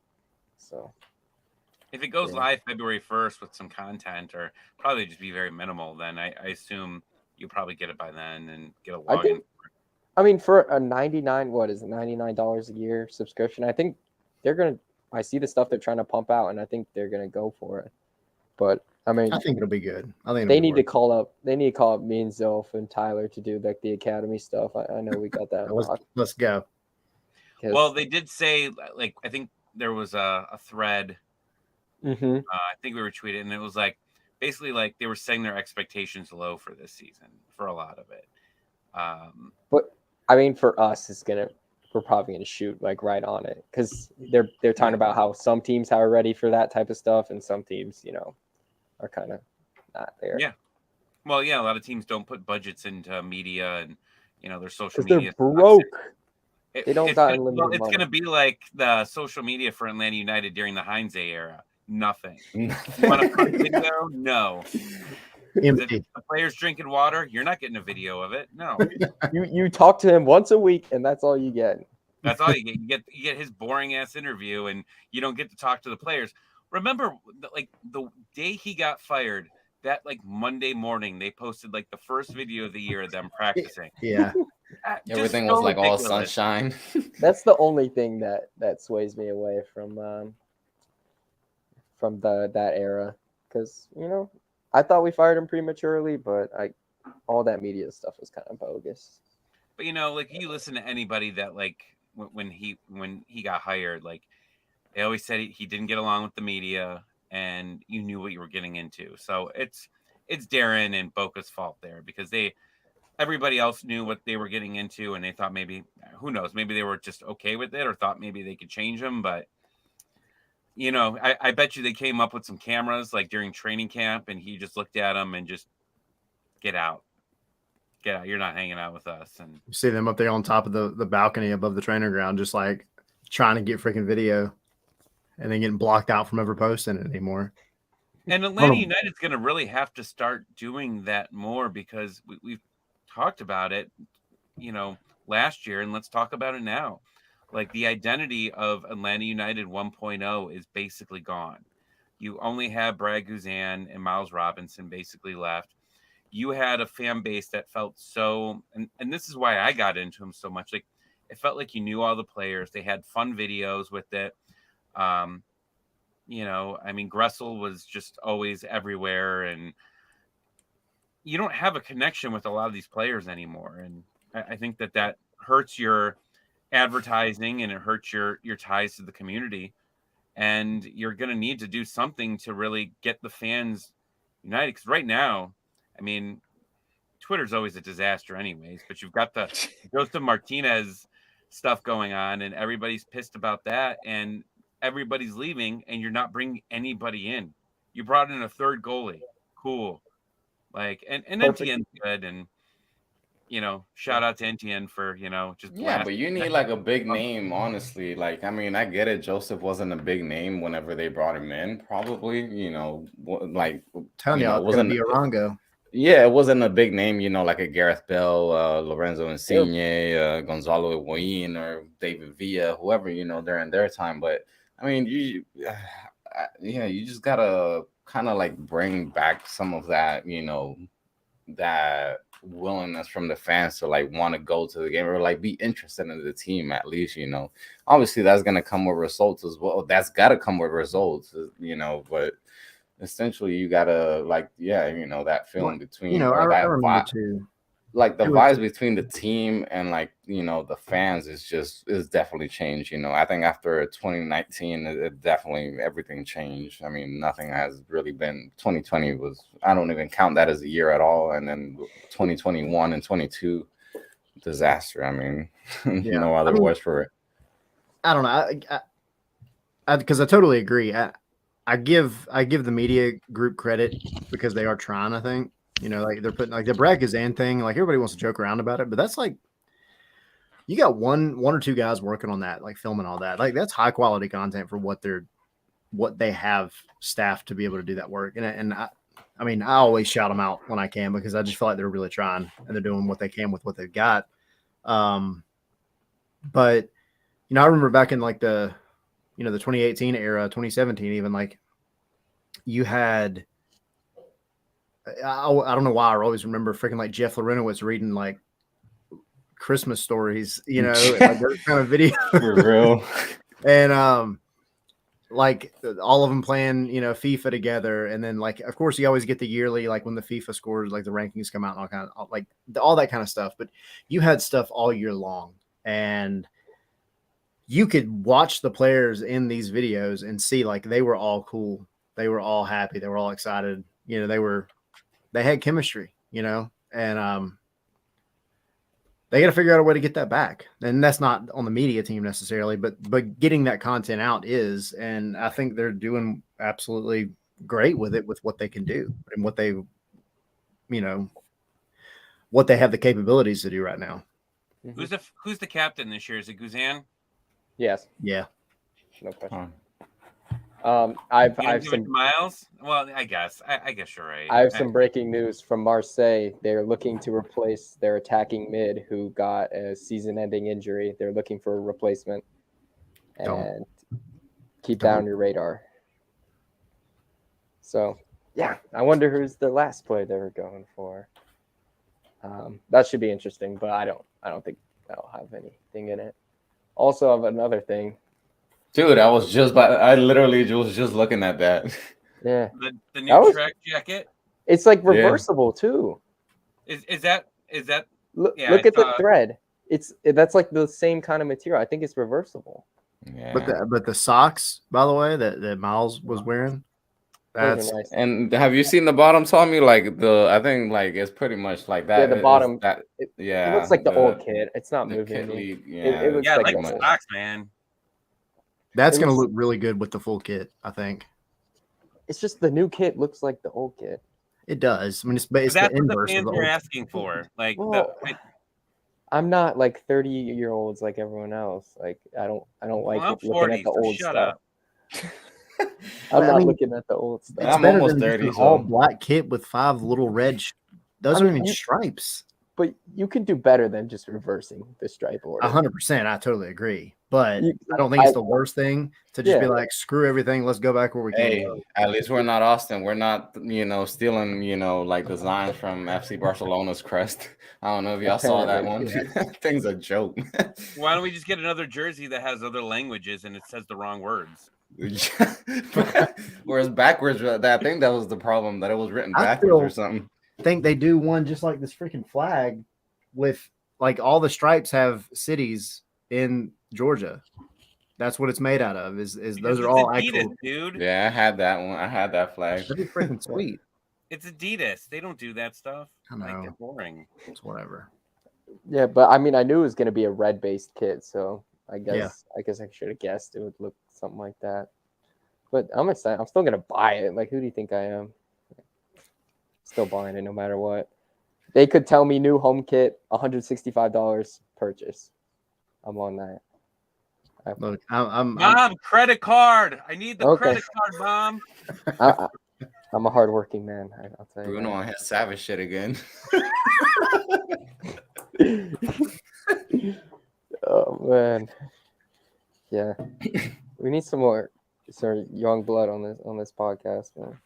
So if it goes live February 1st with some content, or probably just be very minimal, then I assume you'll probably get it by then and get a login. I mean, for a $99 a year subscription, I think I see the stuff they're trying to pump out, and I think they're gonna go for it. But I mean, I think it'll be good. I think they need to call up me and Zolf and Tyler to do like the academy stuff. I know we got that. Let's go. Well, they did say, like, I think there was a thread. Mm-hmm. I think we were tweeting, and it was like basically like they were setting their expectations low for this season for a lot of it. But I mean, for us, we're probably gonna shoot like right on it, because they're talking about how some teams are ready for that type of stuff, and some teams, are kind of not there. Yeah. Well, yeah, a lot of teams don't put budgets into media and their social They're media. broke. They don't got unlimited money. It's gonna be like the social media for Atlanta United during the Heinze era. Nothing. You want a fun video? No. Empty. The players drinking water, you're not getting a video of it. No. You talk to him once a week, and that's all you get. That's all you get. You get his boring ass interview, and you don't get to talk to the players. Remember, like the day he got fired, that like Monday morning, they posted like the first video of the year of them practicing. Yeah. Everything was like ridiculous. All sunshine. That's the only thing that sways me away from that era, because I thought we fired him prematurely, but all that media stuff was kind of bogus. But like you listen to anybody that like when he got hired, like They always said he didn't get along with the media, and you knew what you were getting into. So it's Darren and Boca's fault there, because everybody else knew what they were getting into, and they thought maybe, who knows, maybe they were just okay with it or thought maybe they could change them. But, you know, I bet you they came up with some cameras like during training camp, and he just looked at them and just, get out. You're not hanging out with us. And you see them up there on top of the balcony above the trainer ground, just like trying to get freaking video, and then getting blocked out from ever posting it anymore. And Atlanta United's going to really have to start doing that more, because we've talked about it, you know, last year, and let's talk about it now. Like, the identity of Atlanta United 1.0 is basically gone. You only have Brad Guzan and Miles Robinson basically left. You had a fan base that felt so, and this is why I got into them so much. Like, it felt like you knew all the players. They had fun videos with it. You know, I mean, Gressel was just always everywhere, and you don't have a connection with a lot of these players anymore. And I think that hurts your advertising, and it hurts your ties to the community. And you're going to need to do something to really get the fans united. Because right now, I mean, Twitter's always a disaster anyways, but you've got the Joseph Martinez stuff going on, and everybody's pissed about that, and everybody's leaving, and you're not bringing anybody in. You brought in a third goalie. Cool. Like, and NTN's good, and, you know, shout out to NTN for, you know, just but you need like a big name, honestly. Like, I mean, I get it. Joseph wasn't a big name whenever they brought him in, probably, you know, like, telling you, it wasn't be Arango. Yeah, it wasn't a big name, you know, like a Gareth Bell, Lorenzo Insigne, Gonzalo Higuain, or David Villa, whoever, you know, during their time. But I mean, you just gotta kind of like bring back some of that, you know, that willingness from the fans to like want to go to the game, or like be interested in the team at least, you know. Obviously, that's gonna come with results as well. That's gotta come with results, you know, but essentially you gotta, like, you know, that feeling between, you know, or I that remember vibe, too. like the vibes between the team and, like, you know, the fans is definitely changed. You know, I think after 2019, it definitely, everything changed. I mean, nothing has really been. 2020 was, I don't even count that as a year at all, and then 2021 and 22, disaster. I mean, no other words for it. I don't know, because I totally agree. I give the media group credit because they are trying. I think, you know, like they're putting, like, the Brad Guzan thing. Like, everybody wants to joke around about it, but that's like, you got one or two guys working on that, like filming all that. Like, that's high quality content for what they have staff to be able to do that work. And I mean, I always shout them out when I can, because I just feel like they're really trying, and they're doing what they can with what they've got. But, you know, I remember back in like the 2018 era, 2017, even, like, you had, I don't know why I always remember freaking like Jeff Lorenowitz reading like Christmas stories, you know, like those kind of videos. For real. And like all of them playing, you know, FIFA together. And then, like, of course, you always get the yearly, like when the FIFA scores, like the rankings come out and all kind of, like, all that kind of stuff. But you had stuff all year long, and you could watch the players in these videos and see, like, they were all cool. They were all happy. They were all excited. You know, they had chemistry, you know, and they got to figure out a way to get that back. And that's not on the media team necessarily, but getting that content out is, and I think they're doing absolutely great with it, with what they can do and what they, you know, what they have the capabilities to do right now. Who's the captain this year? Is it Guzan? Yes. Yeah. No question. I've some Miles. Well, I guess you're right. I have some breaking news from Marseille. They're looking to replace their attacking mid who got a season-ending injury. They're looking for a replacement, and keep that on your radar. So, yeah, I wonder who's the last player they were going for. That should be interesting, but I don't think that'll have anything in it. Also, I have another thing. Dude, I literally was just looking at that. Yeah. The new track jacket. It's like reversible too. Is that? Look at the thread. That's like the same kind of material. I think it's reversible. Yeah. But the socks, by the way, that Miles was wearing, Those are nice. And have you seen the bottom, Tommy? Like I think like it's pretty much like that. Yeah, the bottom. It looks like the old kid. It's not the moving kid me. lead. It looks Yeah, like like the the old. socks, man. that's It going to looks- look really good with the full kit, I think. It's just the new kit looks like the old kit. It does. I mean, it's But the that's what the inverse of fans the were old. asking for. Like Well, I'm not like 30-year-olds like everyone else. Like I don't like I'm looking 40, at the so old shut stuff. up. I'm not I mean, looking at the old stuff. It's I'm better almost than just 30, an all so- black kit with 5 little red. Those I aren't mean, even you- stripes. But you can do better than just reversing the stripe order. 100%. I totally agree. But You- I don't think it's the worst thing to just be like, screw everything. Let's go back where we came Hey, from. at least we're not Austin. We're not, stealing, like designs from FC Barcelona's crest. I don't know if y'all saw that one. Thing's a joke. Why don't we just get another jersey that has other languages and it says the wrong words? Whereas backwards, I think that was the problem, that it was written I backwards or something. think they do one just like this freaking flag with like all the stripes have cities in Georgia. That's what it's made out of. Is Because those are it's all Adidas, actual. dude. Yeah, I had that one. I had that flag. That'd be freaking sweet. It's Adidas. They don't do that stuff. I know. Like, it's boring. It's whatever. Yeah, but I mean, I knew it was going to be a red-based kit, so I guess I should have guessed it would look something like that. But I'm excited. I'm still going to buy it. Like, who do you think I am? Still buying it no matter what. They could tell me new home kit, $165 purchase. I'm on that. Look, I'm Mom, credit card. I need the Okay. credit card, Mom. I'm a hardworking man. I'll tell you. Bruno on his savage shit again. Oh man, yeah. We need some more young blood on this podcast, man.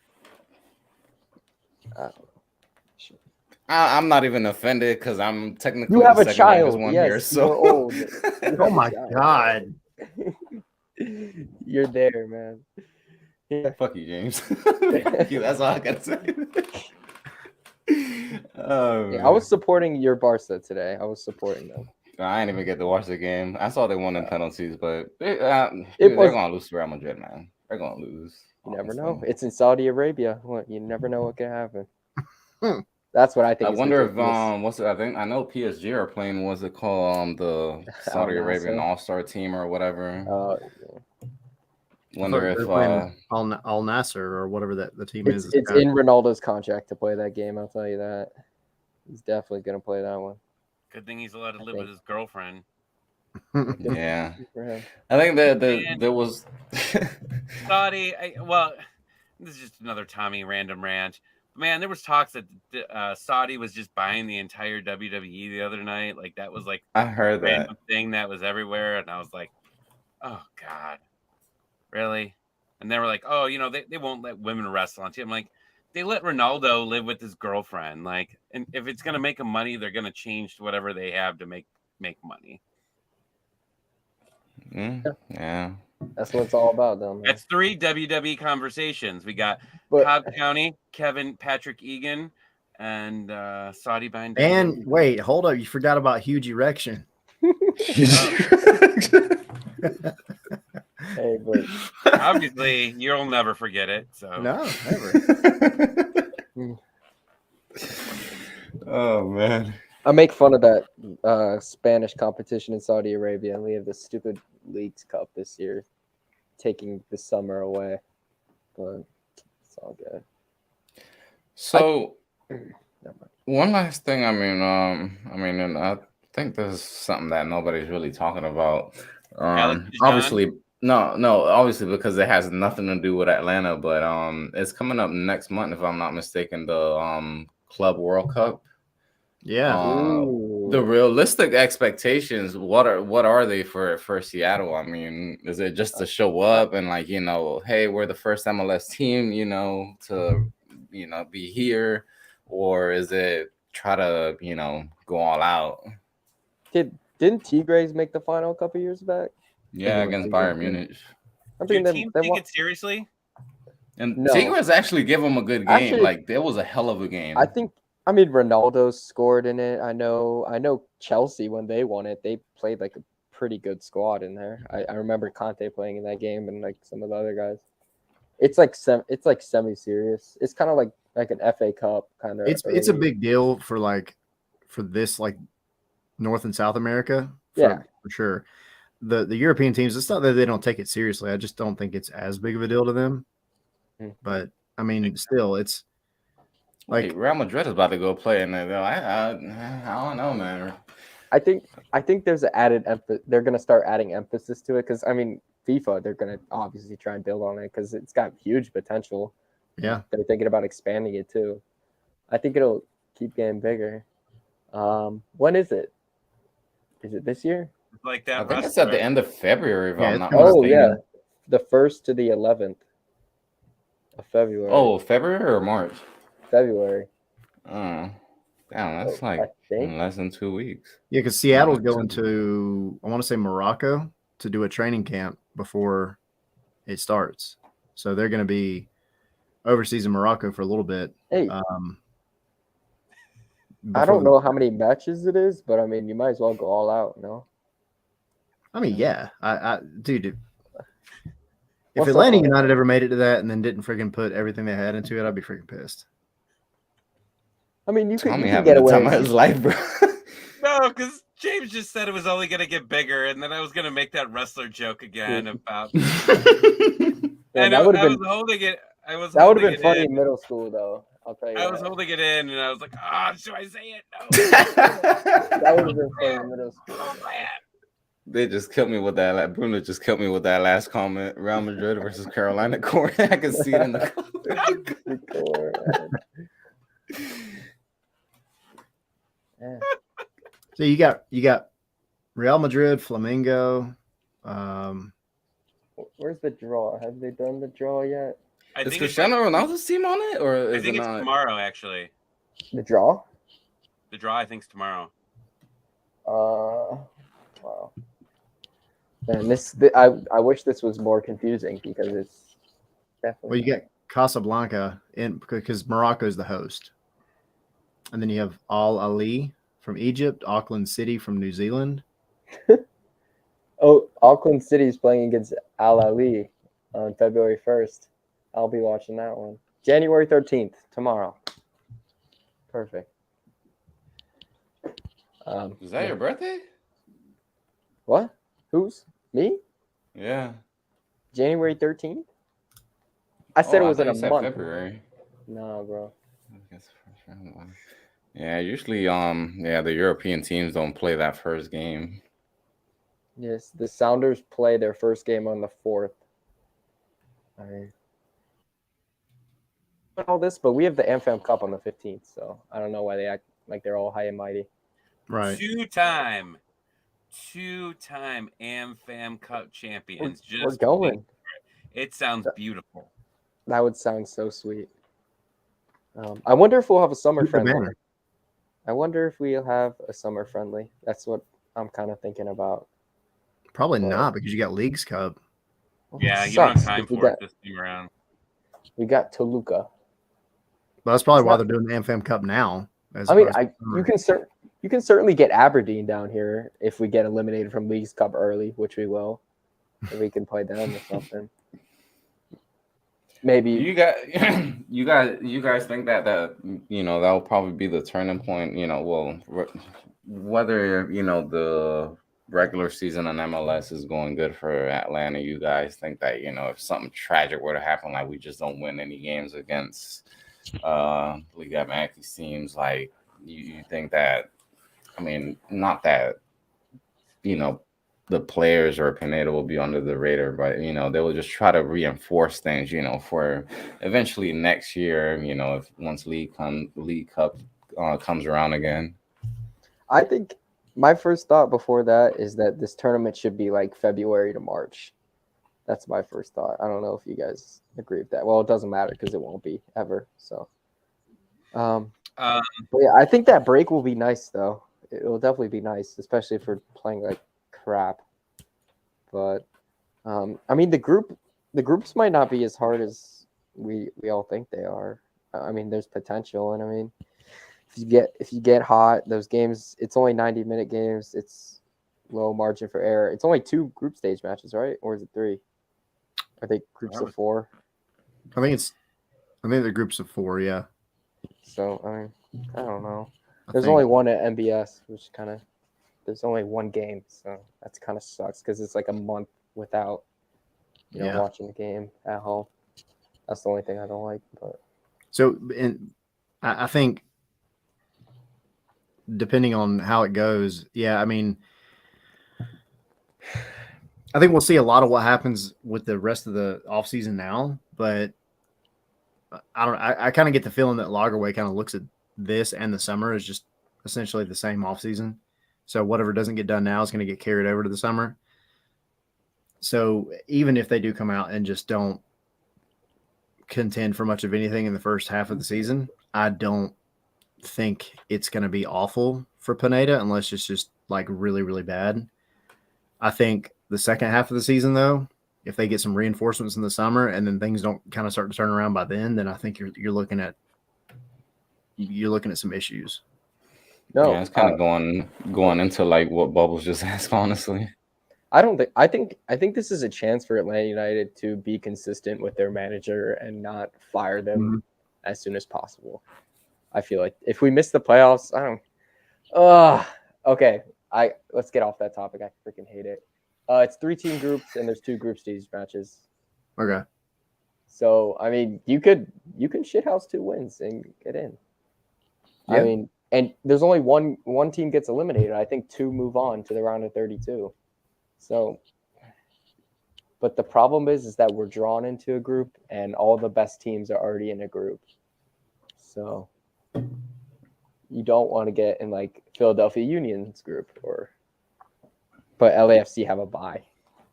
I'm not even offended because I'm technically You have the a second youngest child. one Yes, here. So you're old. oh my god. You're there, man. Yeah. Fuck you, James. Fuck you. That's all I gotta say. Oh, Yeah, I was supporting your Barca today. I was supporting them. I didn't even get to watch the game. I saw they won in penalties, but they're gonna lose to Real Madrid, man. They're gonna lose. You never honestly. know. It's in Saudi Arabia. What? You never know what can happen. That's what I think. I is wonder if ridiculous. what's it? I know PSG are playing. What's it called? The Saudi Al Arabian Nassr. All-Star team or whatever. Wonder if Al Nasser or whatever that the team is. It's in Ronaldo's contract to play that game. I'll tell you that. He's definitely gonna play that one. Good thing he's allowed to live with his girlfriend. yeah. For him. I think that there was Saudi. This is just another Tommy random rant. Man, there was talks that Saudi was just buying the entire WWE the other night. Like that was like I heard that. random thing that was everywhere, and I was like, oh god, really? And they were like, oh, they won't let women wrestle on TV. I'm like, they let Ronaldo live with his girlfriend. Like, and if it's gonna make them money, they're gonna change to whatever they have to make money. Yeah. That's what it's all about, though. Man. That's 3 WWE conversations. We got But Cobb County, Patrick Egan, and Saudi buying. And wait, hold up. You forgot about huge erection. hey, but Obviously, you'll never forget it. So No, never. Oh man. I make fun of that Spanish competition in Saudi Arabia, and we have the stupid Leagues Cup this year, taking the summer away. But it's all good. So one last thing, and I think this is something that nobody's really talking about. Obviously, obviously because it has nothing to do with Atlanta, but it's coming up next month, if I'm not mistaken, the Club World Cup. Yeah. The realistic expectations, what are they for Seattle? I mean, is it just to show up and hey, we're the first MLS team, to be here, or is it try to go all out? Didn't Tigres make the final a couple years back? Yeah, against Bayern Munich. I do mean, teams take it seriously? And No. Tigres actually give them a good game. Actually, It was a hell of a game. I mean, Ronaldo scored in it. I know Chelsea, when they won it, they played like a pretty good squad in there. I remember Conte playing in that game and like some of the other guys. It's like semi-serious. It's kind of like an FA Cup kind of. It's a big deal for this like North and South America. For sure. The European teams, it's not that they don't take it seriously. I just don't think it's as big of a deal to them. But I mean, still, it's like Real Madrid is about to go play, and I don't know, man. I think there's an added emphasis. They're gonna start adding emphasis to it because I mean, FIFA, they're gonna obviously try and build on it because it's got huge potential. Yeah, they're thinking about expanding it too. I think it'll keep getting bigger. When is it? Is it this year? Like that. I think it's at the end of February. If I'm not mistaken. Yeah, the 1st to the 11th of February. Oh, February or March? February. Oh, damn, that's like less than 2 weeks. Yeah, because Seattle's going to, I want to say Morocco to do a training camp before it starts. So they're going to be overseas in Morocco for a little bit. Hey, I don't know how many matches it is, but I mean, you might as well go all out, no? I mean, yeah, dude. If Atlanta United ever made it to that and then didn't freaking put everything they had into it, I'd be freaking pissed. I mean, you can get away. Time of his life, bro. No, because James just said it was only going to get bigger, and then I was going to make that wrestler joke again about. Yeah, and that I was holding it. That would have been funny in middle school, though. I'll tell you. I was holding it in, and I was like, should I say it? No. That would have been funny in middle school. Oh, man. They just killed me with that. Bruno just killed me with that last comment. Real Madrid versus Carolina Core. I can see it in the core. Yeah. So you got Real Madrid, Flamengo. Where's the draw? Have they done the draw yet? Is Cristiano Ronaldo's team on it, or is I think it it's not? Tomorrow, actually. The draw? The draw, I think, is tomorrow. Wow. Man, I wish this was more confusing because it's definitely. Well, you get Casablanca in because Morocco is the host, and then you have Al Ahly from Egypt, Auckland City from New Zealand. Oh, Auckland City is playing against Al Ahly on February 1st. I'll be watching that one. January 13th, tomorrow. Perfect. Is that your birthday? What? Who's? Me? Yeah. January 13th? I said it was in a month. February. No, bro. Yeah, usually the European teams don't play that first game. Yes, the Sounders play their first game on the 4th. All this, but we have the AmFam Cup on the 15th, so I don't know why they act like they're all high and mighty. Right. Two-time AmFam Cup champions. We're going. It sounds beautiful. That would sound so sweet. I wonder if we'll have a summer friendly. I wonder if we'll have a summer friendly. That's what I'm kind of thinking about. Probably not because you got Leagues Cup. Well, yeah, you don't have time for it this time around. We got Toluca. Well, that's probably why they're doing the AmFam Cup now. You can certainly get Aberdeen down here if we get eliminated from Leagues Cup early, which we will. And we can play them or something. Maybe you guys think that that'll probably be the turning point. Whether the regular season on MLS is going good for Atlanta, you guys think that if something tragic were to happen, like we just don't win any games against Liga MX teams, like you think that, not that the players or Pineda will be under the radar, but they will just try to reinforce things for eventually next year, if once League Cup comes around again. I think my first thought before that is that this tournament should be like February to March. That's my first thought. I don't know if you guys agree with that. Well, it doesn't matter because it won't be ever. So, but yeah, I think that break will be nice though. It will definitely be nice, especially if we're playing like crap. But the groups might not be as hard as we all think they are. There's potential, and if you get hot, those games, it's only 90-minute games. It's low margin for error. It's only 2 group stage matches, right? Or is it 3? Are they groups of 4? I think they're groups of 4. Yeah. So I don't know. There's only one at MBS, which kind of there's only one game, so that's kind of sucks because it's like a month without watching the game at home. That's the only thing I don't like. But so, and I think depending on how it goes, yeah, I mean, I think we'll see a lot of what happens with the rest of the offseason now, but I kind of get the feeling that Lagerway kind of looks at this and the summer as just essentially the same offseason. So whatever doesn't get done now is going to get carried over to the summer. So even if they do come out and just don't contend for much of anything in the first half of the season, I don't think it's going to be awful for Pineda unless it's just like really, really bad. I think the second half of the season, though, if they get some reinforcements in the summer and then things don't kind of start to turn around by then I think you're looking at some issues. No, yeah, it's kind of going into like what Bubbles just asked. Honestly, I think this is a chance for Atlanta United to be consistent with their manager and not fire them as soon as possible. I feel like if we miss the playoffs, okay. Let's get off that topic. I freaking hate it. It's 3-team groups and there's 2 group stage matches. Okay. So I mean, you can shithouse 2 wins and get in. Yeah. I mean, and there's only one team gets eliminated. I think 2 move on to the round of 32. So, but the problem is that we're drawn into a group and all the best teams are already in a group. So you don't want to get in like Philadelphia Union's group but LAFC have a bye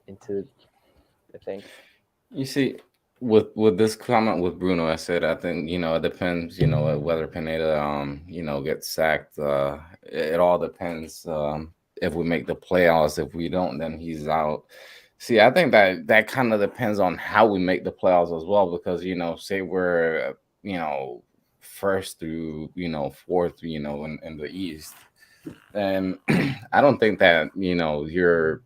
into the thing. You see, with this comment with Bruno, I said I think it depends whether Pineda gets sacked. It all depends if we make the playoffs. If we don't, then he's out. See, I think that kind of depends on how we make the playoffs as well, because say we're first through fourth in the East, then I don't think that you're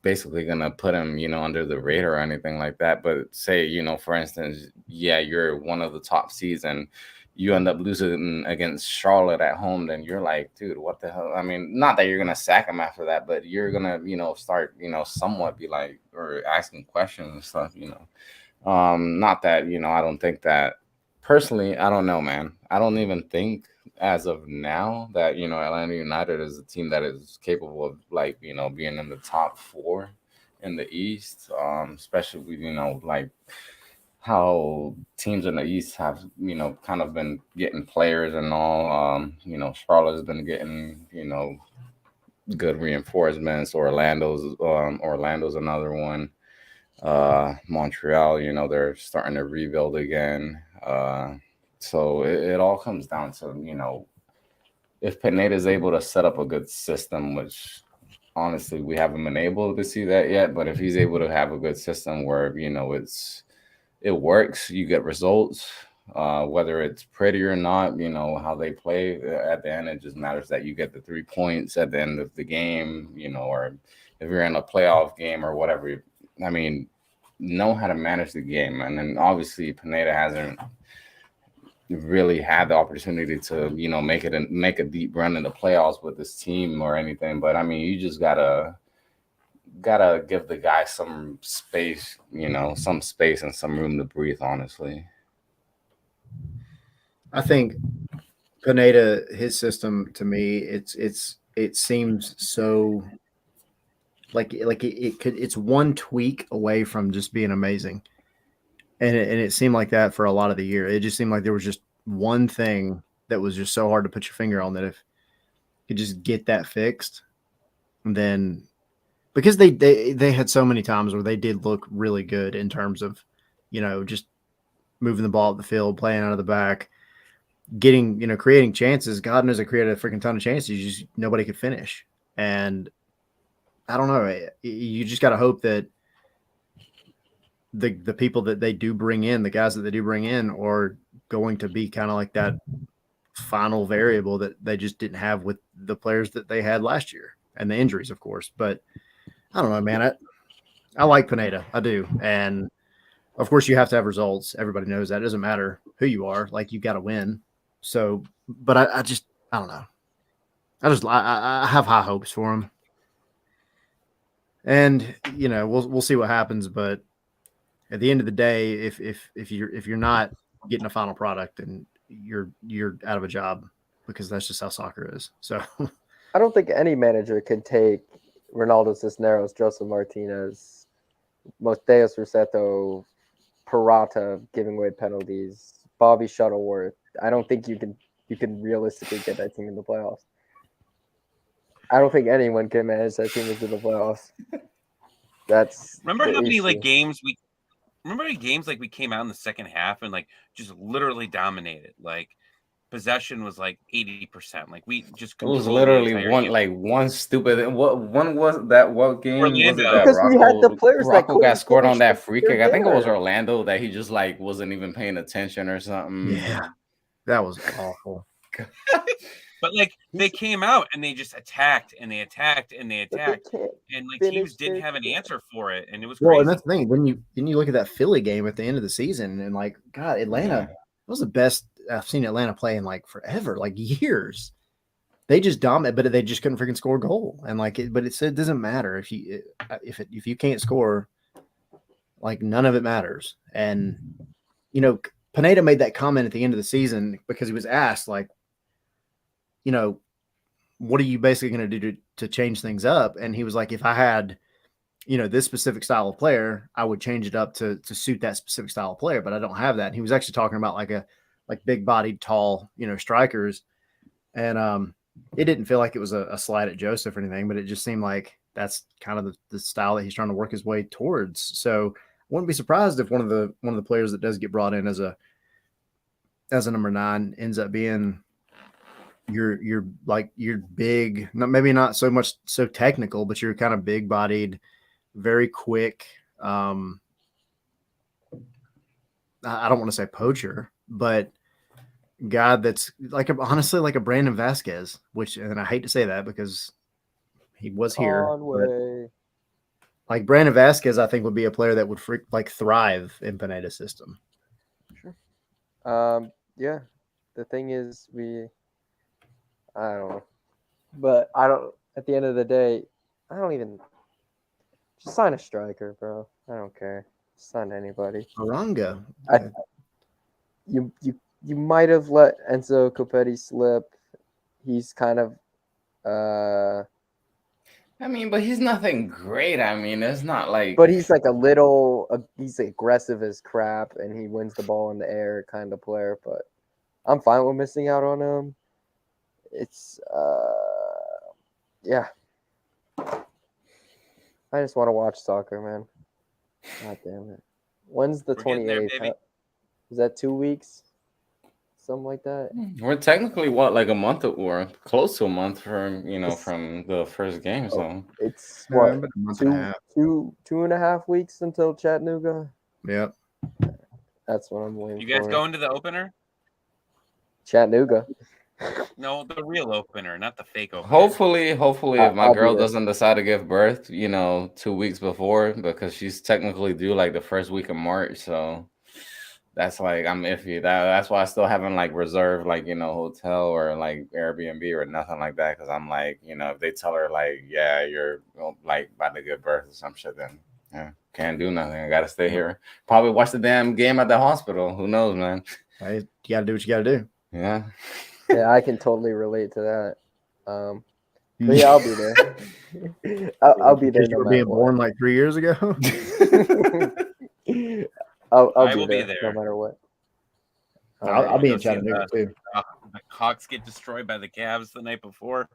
basically gonna put him under the radar or anything like that. But say for instance, you're one of the top seeds and you end up losing against Charlotte at home, then you're like, dude, what the hell? I mean, not that you're gonna sack him after that, but you're gonna start somewhat be like, or asking questions and stuff. Not that I don't think that personally. I don't know, man. I don't even think as of now that Atlanta United is a team that is capable of like being in the top 4 in the East, especially with like how teams in the East have kind of been getting players and all. Charlotte's been getting good reinforcements. Orlando's another one. Montreal, they're starting to rebuild again. So it all comes down to, if Pineda is able to set up a good system, which honestly we haven't been able to see that yet, but if he's able to have a good system where, it works, you get results, whether it's pretty or not, how they play, at the end, it just matters that you get the 3 points at the end of the game, or if you're in a playoff game or whatever. I mean, know how to manage the game. And then obviously Pineda hasn't really had the opportunity to make a deep run in the playoffs with this team or anything, but I mean, you just gotta give the guy some space, some space and some room to breathe, honestly. I think Pineda, his system, to me, it seems so like it's one tweak away from just being amazing. And it seemed like that for a lot of the year. It just seemed like there was just one thing that was just so hard to put your finger on, that if you could just get that fixed, then because they had so many times where they did look really good in terms of, just moving the ball up the field, playing out of the back, getting, creating chances. God knows they created a freaking ton of chances. Nobody could finish. And I don't know. You just got to hope that the people that they do bring in, the guys that they do bring in, are going to be kind of like that final variable that they just didn't have with the players that they had last year. and the injuries, of course. But I don't know, man. I like Pineda. I do. And of course, you have to have results. Everybody knows that. It doesn't matter who you are. Like, you've got to win. So, but I don't know. I have high hopes for him. And, we'll see what happens. But at the end of the day, if you're not getting a final product, then you're out of a job, because that's just how soccer is. So I don't think any manager can take Ronaldo Cisneros, Joseph Martinez, Mateus Rossetto, Parata giving away penalties, Bobby Shuttleworth. I don't think you can realistically get that team in the playoffs. I don't think anyone can manage that team into the playoffs. That's remember how many issue. games we came out in the second half and just literally dominated. Like, possession was 80%. Like, we just It was controlled literally the entire game. one stupid. What was that? What game was it Orlando. that Because we had the players that Rocco got couldn't scored on finish that free kick? I think it was there. Orlando that he just wasn't even paying attention or something. yeah, that was awful. But they came out and they just attacked and they attacked and they attacked, and teams didn't have an answer for it, and it was crazy. Well, and that's the thing. When you look at that Philly game at the end of the season, and God, Atlanta was the best I've seen Atlanta play in forever, years. They just dominate, but they just couldn't freaking score a goal. And but it doesn't matter if you can't score, none of it matters. And Pineda made that comment at the end of the season because he was asked what are you basically going to do to change things up? And he was like, if I had, this specific style of player, I would change it up to suit that specific style of player, but I don't have that. And he was actually talking about big bodied, tall, strikers. And it didn't feel like it was a slight at Joseph or anything, but it just seemed like that's kind of the style that he's trying to work his way towards. So I wouldn't be surprised if one of the players that does get brought in as a number 9 ends up being you're big, maybe not so much so technical, but you're kind of big bodied, very quick. I don't want to say poacher, but guy that's honestly like a Brandon Vasquez, and I hate to say that because he was here. Like Brandon Vasquez, I think would be a player that would thrive in Pineda's system. Sure. Yeah. The thing is, I don't know, but at the end of the day, I don't even just sign a striker, bro. I don't care. Sign anybody. Aranga. You might have let Enzo Copetti slip. He's kind of but he's nothing great. It's not but he's he's aggressive as crap, and he wins the ball in the air kind of player, but I'm fine with missing out on him. It's yeah. I just want to watch soccer, man. God damn it. When's the 28th? Is that 2 weeks? Something like that. We're technically a month or close to a month from from the first game. So it's what, 2.5 weeks until Chattanooga. Yep. That's what I'm waiting for. You guys going to the opener? Chattanooga. No, the real opener, not the fake opener. Hopefully, if my girl doesn't decide to give birth, 2 weeks before, because she's technically due the first week of March. So that's I'm iffy. That's why I still haven't reserved hotel or Airbnb or nothing like that. Because I'm if they tell her yeah, you're about to give birth or some shit, then can't do nothing. I gotta stay here. Probably watch the damn game at the hospital. Who knows, man? Hey, you gotta do what you gotta do. Yeah. Yeah, I can totally relate to that. But yeah, I'll be there. I'll be there. You were being born 3 years ago. I'll be there no matter what. I'll be in Chattanooga too. The Hawks get destroyed by the Cavs the night before.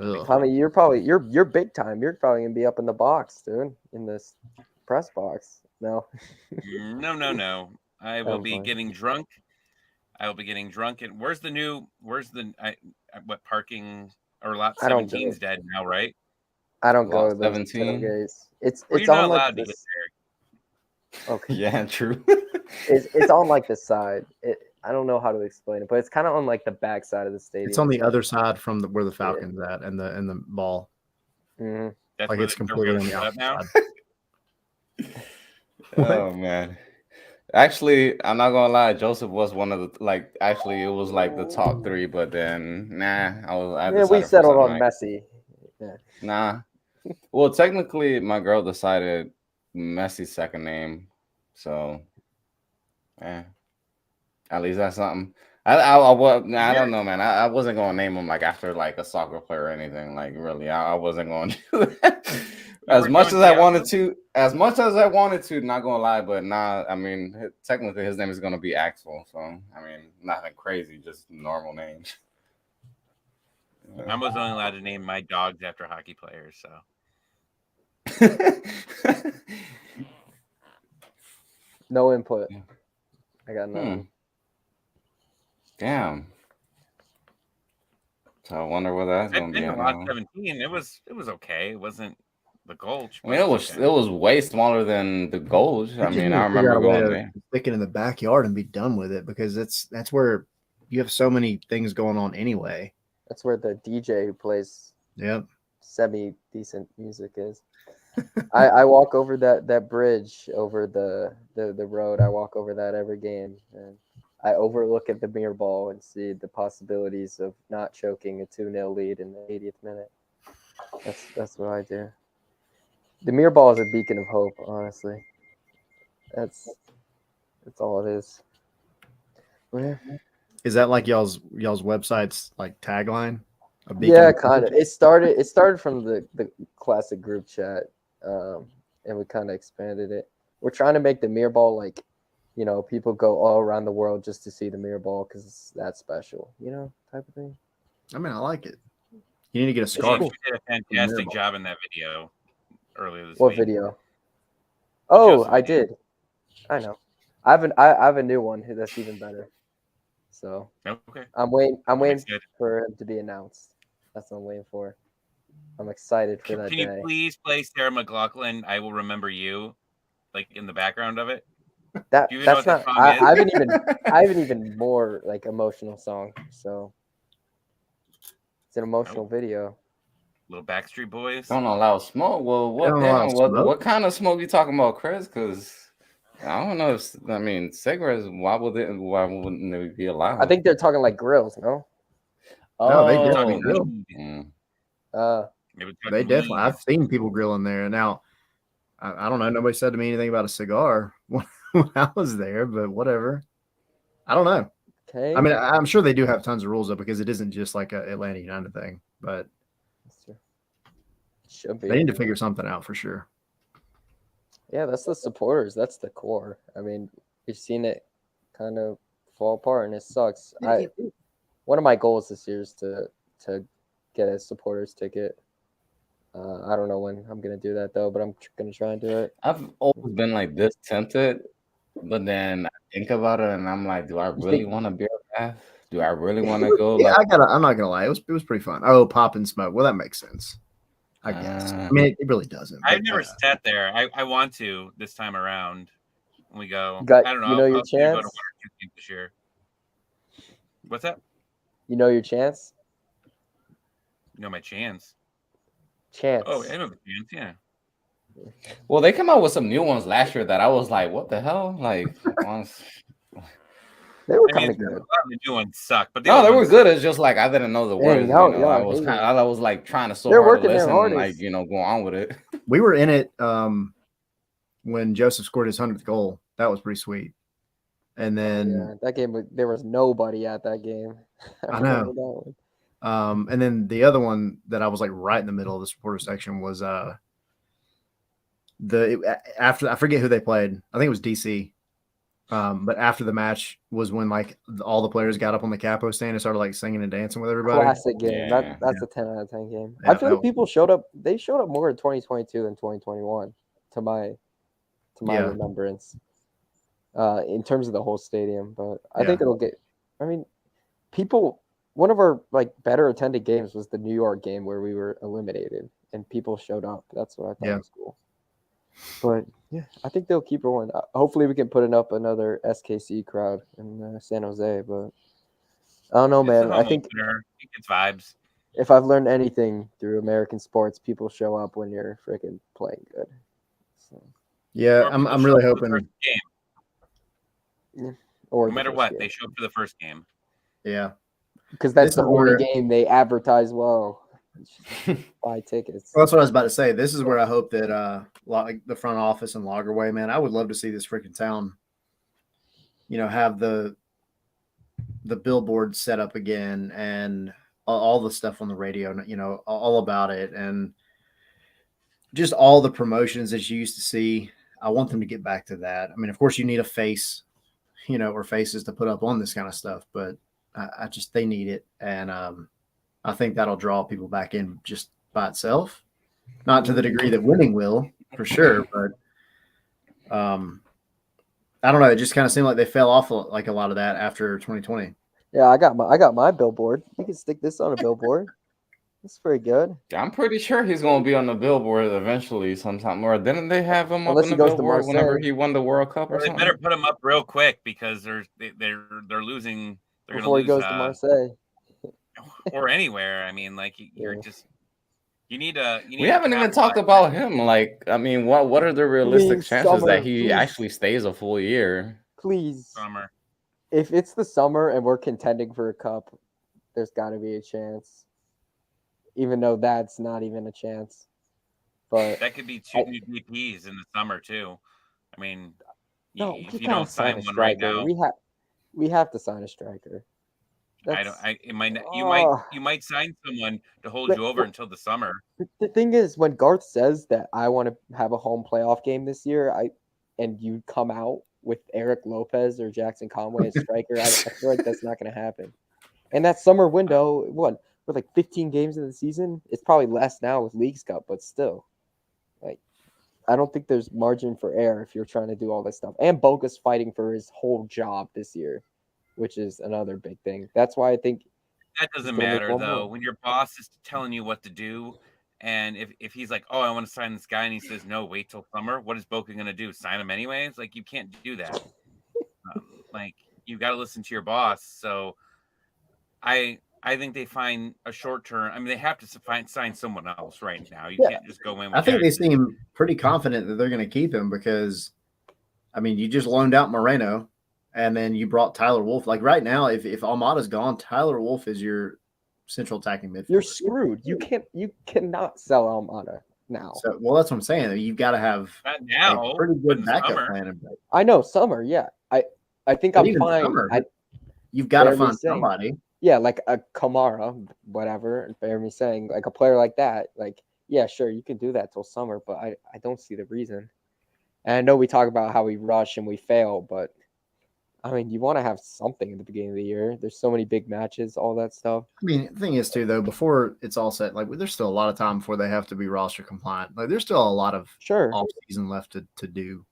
Tommy, you're big time. You're probably gonna be up in the box, dude, in this press box. No. No. I will be getting drunk. I will be getting drunk. And where's the parking or lot 17's dead now, right? I don't go to the 17. It's you're on not allowed to get there. Okay. Yeah, true. it's on the side. I don't know how to explain it, but it's kind of on the back side of the stadium. It's on the other side from where the Falcons at and the ball. Mhm. That's Like where it's they're completely really on the set up now. outside. What? Oh man. Actually, I'm not gonna lie. Joseph was one of the like. Actually, it was like the top 3, but then I Yeah, we decided for settled something on like Messi. Yeah. nah. Well, technically, my girl decided Messi's second name, so at least that's something. I don't know, man. I wasn't gonna name him like after like a soccer player or anything. Like really, I wasn't going to do that. You As were much doing as I Thiago? wanted to, not gonna lie, but nah. I mean, technically, his name is gonna be Axel. So I mean, nothing crazy, just normal names. I was only allowed to name my dogs after hockey players, so No input. I got Hmm. nothing. Damn. So I wonder where that's I've gonna been be to at Lot now. 17. It was okay. It wasn't the Gulch, I but mean, it was okay. it was way smaller than the Gulch. You I just mean, need I to figure remember out a way going to there. stick it in the backyard and be done with it because that's where you have so many things going on anyway. That's where the DJ who plays Yep. semi decent music is. I walk over that bridge over the road. I walk over that every game, and I overlook at the mirror ball and see the possibilities of not choking a 2-0 lead in the 80th minute. That's what I do. The mirror ball is a beacon of hope, honestly. That's all it is. Yeah, Is that like y'all's website's like tagline? A beacon yeah, of hope? kind of. It started from the classic group chat, and we kind of expanded it. We're trying to make the mirror ball like, people go all around the world just to see the mirror ball because it's that special, type of thing. I mean, I like it. You need to get a James, scarf. you did a fantastic job in that video earlier this What week. video? Oh, Joseph I video. did. I know. I have a new one that's even better. So Okay. I'm waiting excited. for him to be announced. That's what I'm waiting for. I'm excited for that Can day. you please play Sarah McLachlan? I will remember you, like in the background of it. That Do you even know that's what that not. song is? I have an even more like emotional song. So it's an emotional video. Little Backstreet Boys. Don't allow smoke. Well, what Don't allow damn? smoke? What kind of smoke you talking about, Chris? Because I don't know. I mean, cigarettes. Why wouldn't they be allowed? I think they're talking like grills. No. No, they Oh, definitely Talking grill. weed. mm. They definitely. I've seen people grilling there. Now, I don't know. Nobody said to me anything about a cigar when I was there, but whatever. I don't know. Okay. I mean, I'm sure they do have tons of rules though, because it isn't just like a Atlanta United thing. But should be. they need to figure something out for sure. Yeah, that's the supporters. That's the core. I mean, we've seen it kind of fall apart, and it sucks. One of my goals this year is to get a supporters ticket. I don't know when I'm gonna do that though, but I'm gonna try and do it. I've always been like this tempted, but then I think about it and I'm like, do I really want to be a path? Do I really want to go? Yeah, Like, I'm not gonna lie. It was pretty fun. Oh, pop and smoke. Well, that makes sense. I guess. I mean, it really doesn't. I've never sat there. I want to this time around. When we go. Got, I don't know. you know your I'll go to chance. one or two games this year. What's that? You know your chance. You know my chance. Chance. Oh, I know the chance. Yeah. well, they came out with some new ones last year that I was like, what the hell? Like, They were I kind mean, of good. a lot of the new ones suck, but no, they were ones good. suck. It's just like I didn't know the Dang, words. y'all I are was hating. I was like trying to so They're hard to working their listen, like hardest. go on with it. We were in it when Joseph scored his 100th goal. That was pretty sweet. And then Yeah, that game there was nobody at that game. I know. And then the other one that I was like right in the middle of the supporter section was after I forget who they played. I think it was DC. But after the match was when like all the players got up on the capo stand and started like singing and dancing with everybody. Classic game. Yeah. That's a 10 out of 10 game. Yeah, I feel like people showed up. They showed up more in 2022 than 2021, to my remembrance. In terms of the whole stadium, but I think it'll get. I mean, people. One of our like better attended games was the New York game where we were eliminated and people showed up. That's what I thought was cool. But yeah, I think they'll keep rolling. Hopefully, we can put up another SKC crowd in San Jose. But I don't know, man. I think it's vibes. if I've learned anything through American sports, people show up when you're freaking playing good. So, Yeah, Or people I'm show really up for the hoping. first game. or No the matter first what, game. they show up for the first game. Yeah, because that's This the is only where- game they advertise well. Buy tickets. Well, that's what I was about to say. This is where I hope that like the front office and Lagerway, man, I would love to see this freaking town, have the billboard set up again and all the stuff on the radio, all about it, and just all the promotions that you used to see. I want them to get back to that. I mean, of course, you need a face, or faces to put up on this kind of stuff, but I just they need it, and I think that'll draw people back in just by itself. Not to the degree that winning will, for sure, but I don't know. It just kind of seemed like they fell off like a lot of that after 2020. Yeah, I got my billboard. You can stick this on a billboard. It's pretty good. I'm pretty sure he's going to be on the billboard eventually sometime. Or didn't they have him Unless up he on the goes to billboard whenever Marseille. he won the World Cup or Well, they something? better put him up real quick because they're losing. They're Before he gonna goes lose, to Marseille. or anywhere. I mean, like you're Yeah. just you need a. We haven't even talked about him. Like, I mean, what are the realistic Please, chances summer, that he please. actually stays a full year? Please. Summer. If it's the summer and we're contending for a cup, there's got to be a chance. Even though that's not even a chance. But That could be two new DPs in the summer too. I mean, no, if we you gotta don't sign sign a one right striker. now, We have to sign a striker. it might not, Oh. you might sign someone to hold But- you over until the summer. The thing is, when Garth says that I want to have a home playoff game this year, and you come out with Eric Lopez or Jackson Conway as striker, I feel like that's not going to happen. And that summer window, we're like 15 games in the season. It's probably less now with Leagues Cup, but still, like, I don't think there's margin for error if you're trying to do all this stuff. And Boca's fighting for his whole job this year, which is another big thing. That's why I think That doesn't gonna make matter one though. more. When your boss is telling you what to do, and if he's like, "Oh, I want to sign this guy," and he says, "No, wait till summer," what is Boca going to do? Sign him anyways? Like, you can't do that. Like, you got to listen to your boss. So, I think they find a short term. I mean, they have to sign someone else right now. You can't just go in. With I think they Jackson. seem pretty confident that they're going to keep him because, I mean, you just loaned out Moreno, and then you brought Tyler Wolf. Like right now, if Almada's gone, Tyler Wolf is your central attacking midfielder. you're screwed. You cannot sell Almada now. So, well, that's what I'm saying. You've got to have Not now, a pretty but in good the backup summer. plan in place. I know summer, yeah. I think But I'm even fine. summer, you've got to Bear me find saying. somebody. Yeah, like a Kamara, whatever. Bear me saying, like a player like that. Like, yeah, sure, you can do that till summer, but I don't see the reason. And I know we talk about how we rush and we fail, but I mean, you want to have something at the beginning of the year. There's so many big matches, all that stuff. I mean, the thing is too, though, before it's all set, like there's still a lot of time before they have to be roster compliant. Like there's still a lot of off season left to do.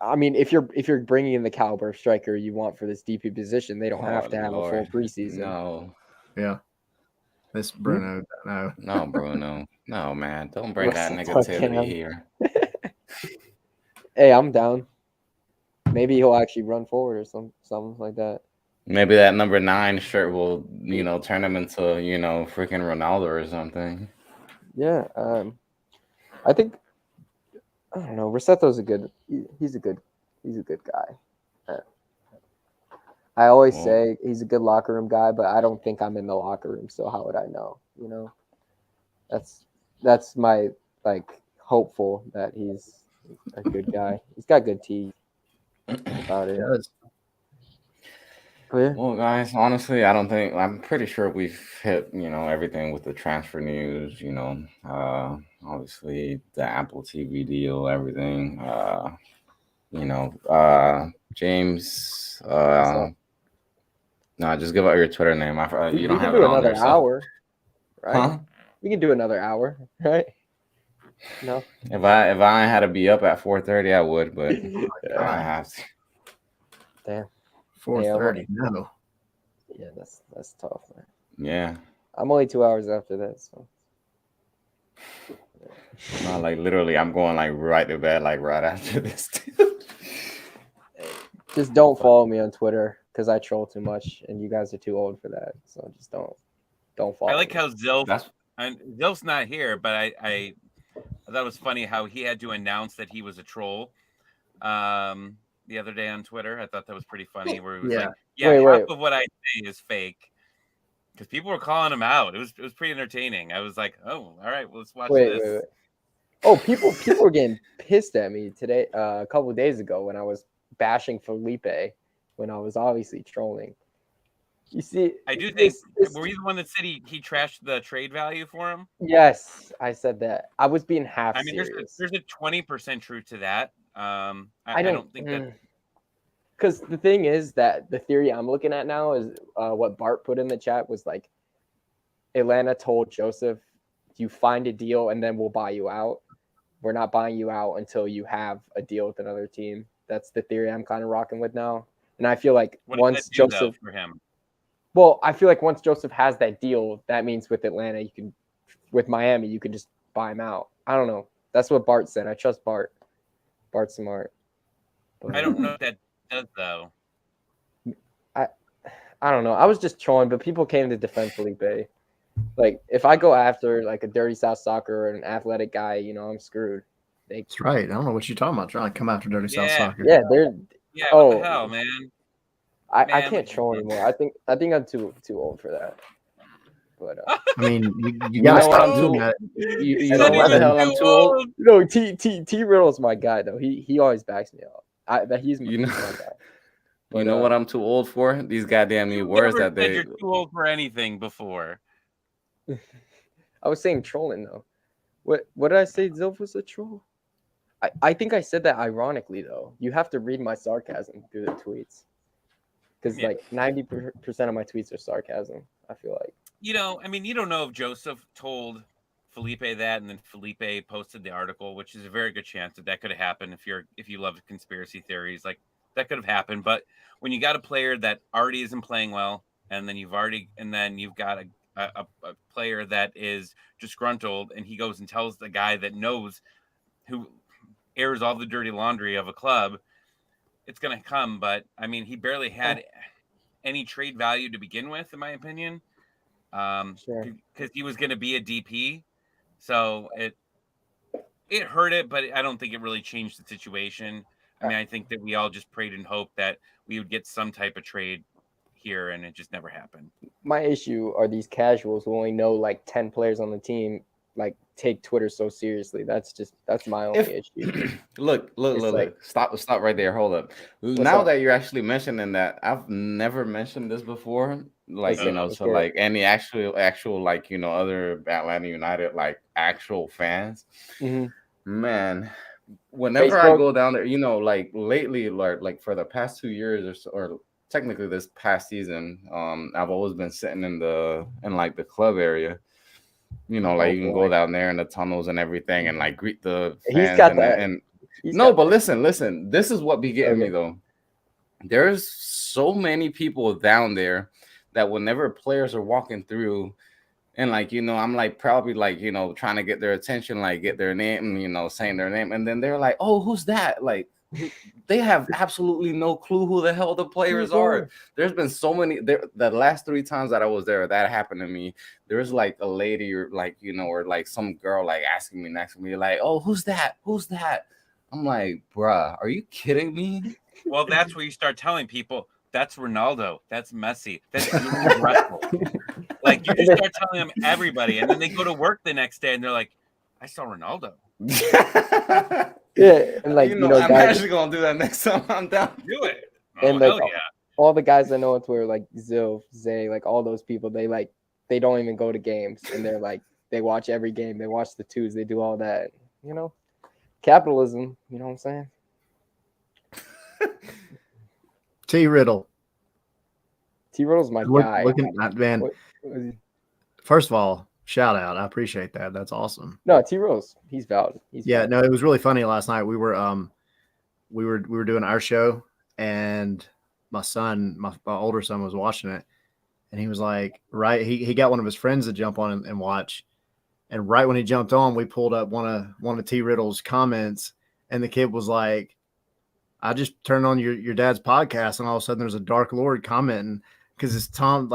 I mean, if you're bringing in the caliber of striker you want for this DP position, they don't have to have a full preseason. No. Yeah. This Bruno, no, Bruno, no, man, don't bring that negativity here. Hey, I'm down. Maybe he'll actually run forward or something like that. Maybe that number 9 shirt will, turn him into, freaking Ronaldo or something. Yeah, I think I don't know. Rossetto's he's a good guy. I always say he's a good locker room guy, but I don't think I'm in the locker room, so how would I know? That's my hopeful that he's a good guy. He's got good teeth. About it. Yeah. Well, guys, honestly, I'm pretty sure we've hit, everything with the transfer news, obviously the Apple TV deal, everything, James, no, just give out your Twitter name. You don't have it on there. Hour, right? Huh? We can do another hour, right? No. If I had to be up at 4:30, I would, but I have to. Damn. 4:30. No. Yeah, that's tough, man. Yeah. I'm only 2 hours after that, so. No, literally, I'm going right to bed right after this. Just don't follow me on Twitter because I troll too much, and you guys are too old for that. So just don't Don't follow. I like me. how Zilf. That's And Zilf's not here, but I thought it was funny how he had to announce that he was a troll. The other day on Twitter, I thought that was pretty funny. Where he was like, "Yeah, half of what I say is fake," because people were calling him out. It was pretty entertaining. I was like, "Oh, all right, well, let's watch this." Wait. Oh, people were getting pissed at me today. A couple of days ago when I was bashing Felipe, when I was obviously trolling. You see, I do think. Were you the one that said he trashed the trade value for him? Yes, I said that. I was being half I mean, serious. there's a 20% truth to that. I don't think that. Because the thing is that the theory I'm looking at now is what Bart put in the chat was like, Atlanta told Joseph, "You find a deal and then we'll buy you out. We're not buying you out until you have a deal with another team." That's the theory I'm kind of rocking with now. And I feel like once Joseph for him. Well, I feel like once Joseph has that deal, that means with Atlanta, with Miami, you can just buy him out. I don't know. That's what Bart said. I trust Bart. Bart's smart. But I don't know what that does though. I don't know. I was just trolling, but people came to defend Felipe. Like if I go after like a Dirty South Soccer or an athletic guy, I'm screwed. That's right. I don't know what you're talking about. Trying to come after Dirty South Soccer. Yeah, they're. Yeah. What the hell, man? I can't troll anymore. I think I'm too old for that. But I mean, you gotta stop doing that. You know what the hell? I'm too old. No, T Riddle's my guy though. He always backs me up. He's my guy. But, you know what I'm too old for? These goddamn new words that they. You're too old for anything before. I was saying trolling though. What did I say? Zilf was a troll. I think I said that ironically though. You have to read my sarcasm through the tweets. Because like 90% of my tweets are sarcasm, I feel like. I mean, you don't know if Joseph told Felipe that, and then Felipe posted the article, which is a very good chance that could have happened if you love conspiracy theories. Like that could have happened. But when you got a player that already isn't playing well, and then you've got a player that is disgruntled, and he goes and tells the guy that knows who airs all the dirty laundry of a club, it's going to come. But I mean, he barely had any trade value to begin with, in my opinion, because he was going to be a DP. So it hurt it, but I don't think it really changed the situation. I mean, I think that we all just prayed and hoped that we would get some type of trade here, and it just never happened. My issue are these casuals who only know like 10 players on the team, like take Twitter so seriously. That's my only issue. Look. Stop right there. Hold up. Now that you're actually mentioning that, I've never mentioned this before. Like, so like any actual like, other Atlanta United, like actual fans, man, whenever I go down there, like lately, like for the past 2 years or technically this past season, I've always been sitting in like the club area. Like you can go down there in the tunnels and everything and like greet the fans. He's got that. But listen. This is what be getting me though. There's so many people down there that whenever players are walking through, and like I'm like probably like trying to get their attention, like get their name, saying their name, and then they're like, "Oh, who's that?" Like they have absolutely no clue who the hell the players are. There's been so many. The last 3 times that I was there, that happened to me. There's like a lady or like or like some girl like asking me next to me, like, "Oh, who's that? Who's that?" I'm like, "Bruh, are you kidding me?" Well, that's where you start telling people that's Ronaldo, that's Messi, that's Russell. Like you just start telling them everybody, and then they go to work the next day and they're like, "I saw Ronaldo." Yeah, and like I'm guys, actually gonna do that next time I'm down. Do it. And like all the guys I know on Twitter, like Zilf, Zay, like all those people, they don't even go to games, and they're like they watch every game, they watch the twos, they do all that. Capitalism. You know what I'm saying? T Riddle's my guy. Looking at man. First of all, shout out. I appreciate that. That's awesome. No, T Riddle's he's valid. No, it was really funny last night. We were doing our show, and my older son was watching it, and he was like, he got one of his friends to jump on and watch, and right when he jumped on, we pulled up one of T Riddle's comments, and the kid was like, "I just turned on your dad's podcast, and all of a sudden there's a Dark Lord commenting because it's Tom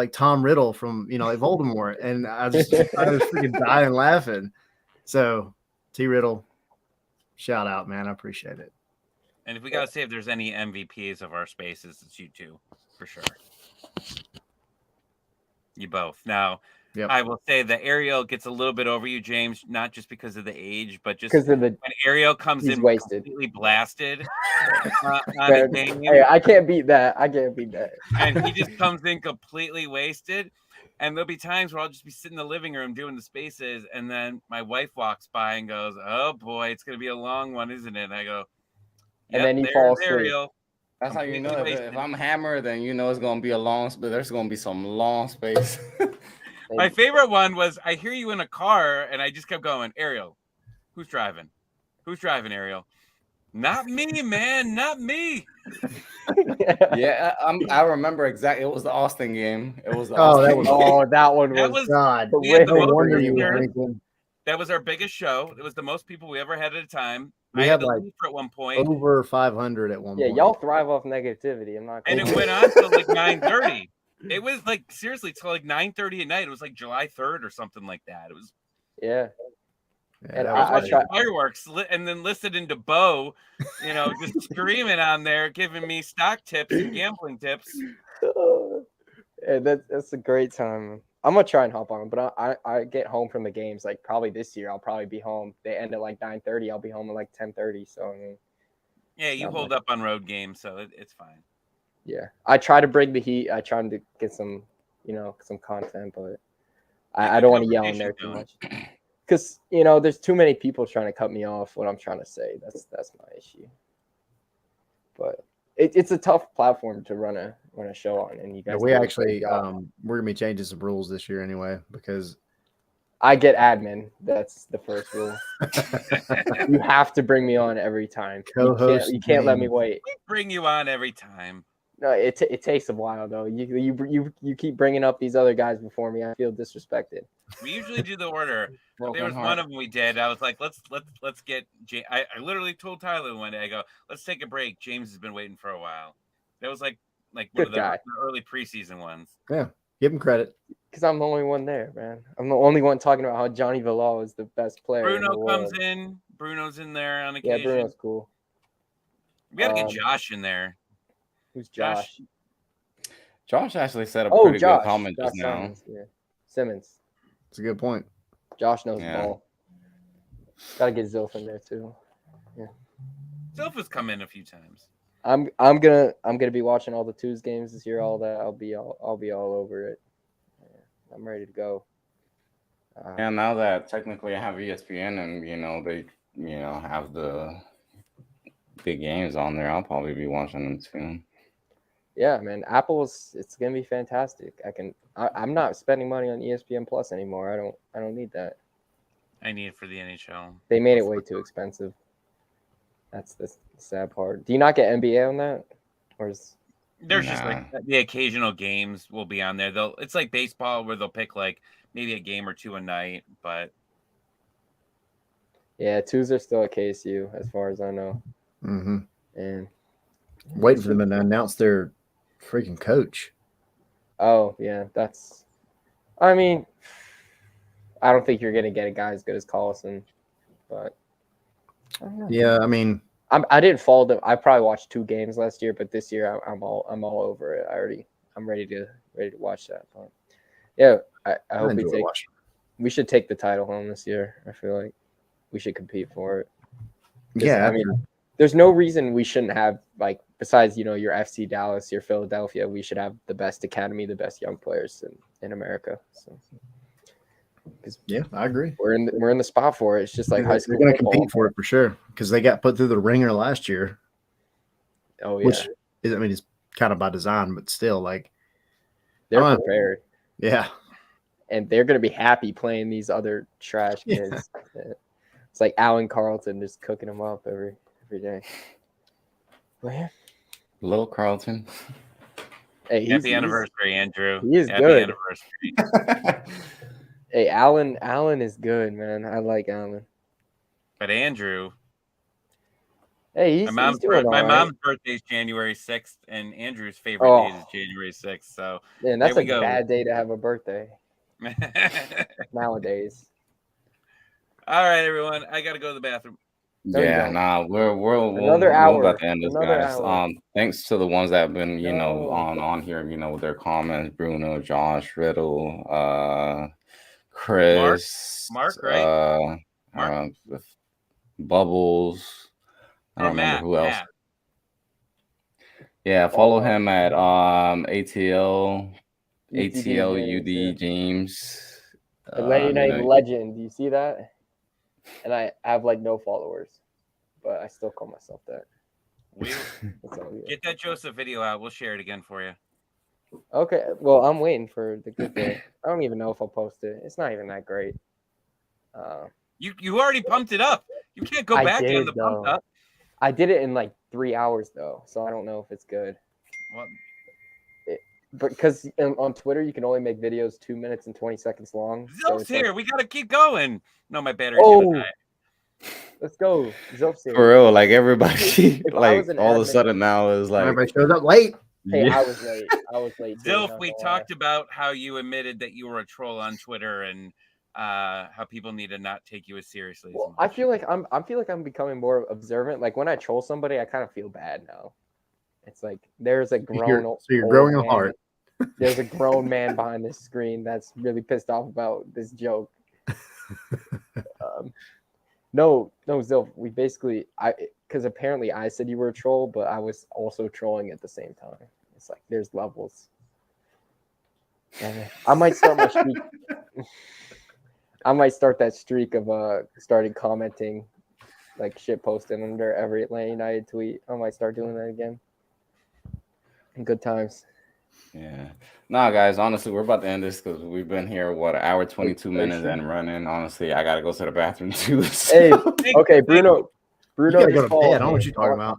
Riddle from Voldemort, and I was freaking dying laughing. So T Riddle, shout out, man, I appreciate it. And if we gotta say if there's any MVPs of our spaces, it's you two for sure. You both. Now, Yep. I will say that Ariel gets a little bit over you, James, not just because of the age, but just because of when Ariel comes in wasted, completely blasted on a game. Hey, I can't beat that. And he just comes in completely wasted. And there'll be times where I'll just be sitting in the living room doing the spaces, and then my wife walks by and goes, "Oh boy, it's gonna be a long one, isn't it?" And I go, yep, and then you fall asleep. Ariel. That's how you know if I'm hammered, then you know it's gonna be a long. But there's gonna be some long space. My favorite one was I hear you in a car, and I just kept going, Ariel, who's driving? Who's driving, Ariel? Not me, man, not me. Yeah, I remember exactly. It was the Austin game. It was the Austin game. That one was God. That was our biggest show. It was the most people we ever had at a time. We had like at one point over 500 at one point. Yeah, y'all thrive off negativity. I'm not. And it went on till like 9:30. It was like seriously till like 9:30 at night. It was like July 3rd or something like that. It was. Yeah. And I was watching fireworks and then listening to Bo, just screaming on there, giving me stock tips and gambling tips. Yeah, that's a great time. I'm gonna try and hop on, but I get home from the games like probably this year. I'll probably be home. They end at like 9:30. I'll be home at like 10:30. So I mean, yeah, you hold up on road games, so it's fine. Yeah, I try to bring the heat. I try to get some, some content, but I don't want to yell in there too much. Because there's too many people trying to cut me off what I'm trying to say. That's my issue. But it's a tough platform to run a show on, and you guys. We actually we're gonna be changing some rules this year anyway because I get admin. That's the first rule. You have to bring me on every time. Co-host. You can't let me wait. We bring you on every time. No, it takes a while though. You keep bringing up these other guys before me. I feel disrespected. We usually do the order. There was one of them we did. I was like, let's get. I literally told Tyler one day. I go, let's take a break. James has been waiting for a while. That was like one of the early preseason ones. Yeah, give him credit. Because I'm the only one there, man. I'm the only one talking about how Johnny Villal is the best player. Bruno comes in. Bruno's in there on occasion. Yeah, Bruno's cool. We got to get Josh in there. Who's Josh? Josh actually set a pretty good comment just now. Simmons. It's a good point. Josh knows the ball. Got to get Zilf in there too. Yeah. Zilf has come in a few times. I'm gonna be watching all the Twos games this year. All that I'll be all over it. Yeah, I'm ready to go. And now that technically I have ESPN and they have the big games on there, I'll probably be watching them too. Yeah, man, it's gonna be fantastic. I'm not spending money on ESPN Plus anymore. I don't need that. I need it for the NHL. They made it way too expensive. That's the sad part. Do you not get NBA on that? Or there's just like the occasional games will be on there. It's like baseball where they'll pick like maybe a game or two a night, but yeah, Twos are still at KSU as far as I know. Mm-hmm. And waiting for them to announce their freaking coach. Oh yeah, I mean, I don't think you're gonna get a guy as good as Collison, but yeah, I mean, I didn't follow them. I probably watched 2 games last year, but this year I'm all over it. I'm ready to watch that. But yeah, I hope we should take the title home this year. I feel like we should compete for it. Yeah, I mean, there's no reason we shouldn't have, like, besides your FC Dallas, your Philadelphia, we should have the best academy, the best young players in America. So, yeah, I agree. We're in the spot for it. It's just like high school. They're going to compete for it for sure because they got put through the ringer last year. Oh yeah, which is, I mean, it's kind of by design, but still, like they're prepared. Yeah, and they're going to be happy playing these other trash kids. Yeah. It's like Alan Carlton just cooking them up every day. Well, yeah. Little Carlton. Hey, happy anniversary, Andrew. He is happy good. Anniversary. Hey, Alan is good, man. I like Alan. But Andrew, Hey, he's doing all my right. mom's birthday is January 6th, and Andrew's favorite date is January 6th. So man, that's there a we go. bad day to have a birthday nowadays. All right, everyone. I gotta go to the bathroom. No, you Yeah, don't. nah, we're Another hour. about to end this, Another guys. hour. Thanks to the ones that have been, No. on here, with their comments, Bruno, Josh, Riddle, Chris, Mark, right? with Bubbles. I Or don't remember who else. Matt. Yeah, follow him at ATL UD James. Atlanta United legend. Do you see that? And I have like no followers, but I still call myself that. Get that Joseph video out. We'll share it again for you. Okay. Well, I'm waiting for the good day. I don't even know if I'll post it. It's not even that great. You already pumped it up. You can't go back on the pump up. I did it in like 3 hours though, so I don't know if it's good. What? Because on Twitter you can only make videos 2 minutes and 20 seconds long. Zilf's here. We gotta keep going. No, my battery's gonna die. Let's go. Zilf's here. For real, like everybody, like all of a sudden now is like everybody shows up late. Hey, I was late. Zilf, we talked about how you admitted that you were a troll on Twitter and how people need to not take you as seriously. Well, I feel like I'm becoming more observant. Like when I troll somebody, I kind of feel bad now. It's like there's a grown. You're growing a heart. There's a grown man behind this screen that's really pissed off about this joke. No, Zilf. We basically, because apparently I said you were a troll, but I was also trolling at the same time. It's like there's levels. I might start my streak. I might start that streak of starting commenting, like shit posting under every Atlanta United tweet. I might start doing that again. Good times. Yeah. Nah, guys, honestly, we're about to end this because we've been here, an hour, 22 minutes and running. Honestly, I got to go to the bathroom too. Hey, okay, Bruno. You gotta go to bed. I don't know what you're talking about.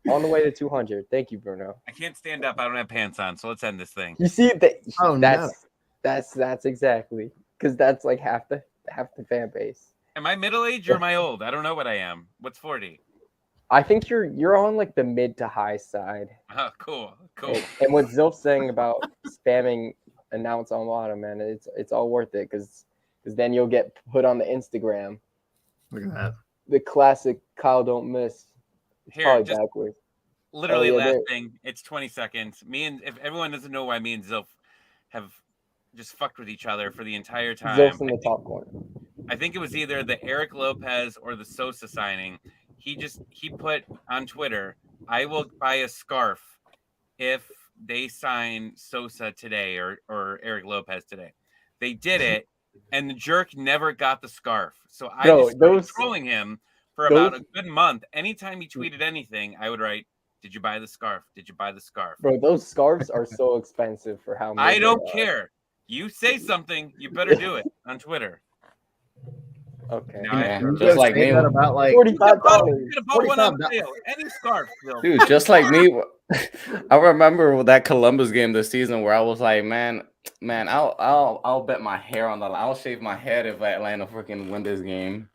On the way to 200. Thank you, Bruno. I can't stand up. I don't have pants on, so let's end this thing. You see that? Oh, that's exactly because that's like half the fan base. Am I middle aged or am I old? I don't know what I am. What's 40? I think you're on like the mid to high side. Oh, cool. And what Zilf's saying about spamming announce Almada, man, it's all worth it because then you'll get put on the Instagram. Look at that. The classic Kyle don't miss. It's probably backwards. Literally last thing. It's 20 seconds. If everyone doesn't know why me and Zilf have just fucked with each other for the entire time. Zilf's in the top corner. I think it was either the Eric Lopez or the Sosa signing. He put on Twitter, I will buy a scarf if they sign Sosa today or Eric Lopez today. They did it, and the jerk never got the scarf. So I just started trolling him for about a good month. Anytime he tweeted anything, I would write, "Did you buy the scarf? Did you buy the scarf?" Bro, those scarves are so expensive for how much. I don't care. You say something, you better do it on Twitter. Okay. Just like me, about like $45. Any scarf, dude. Just like me, I remember that Columbus game this season where I was like, man, I'll bet my hair on the line. I'll shave my head if Atlanta freaking win this game,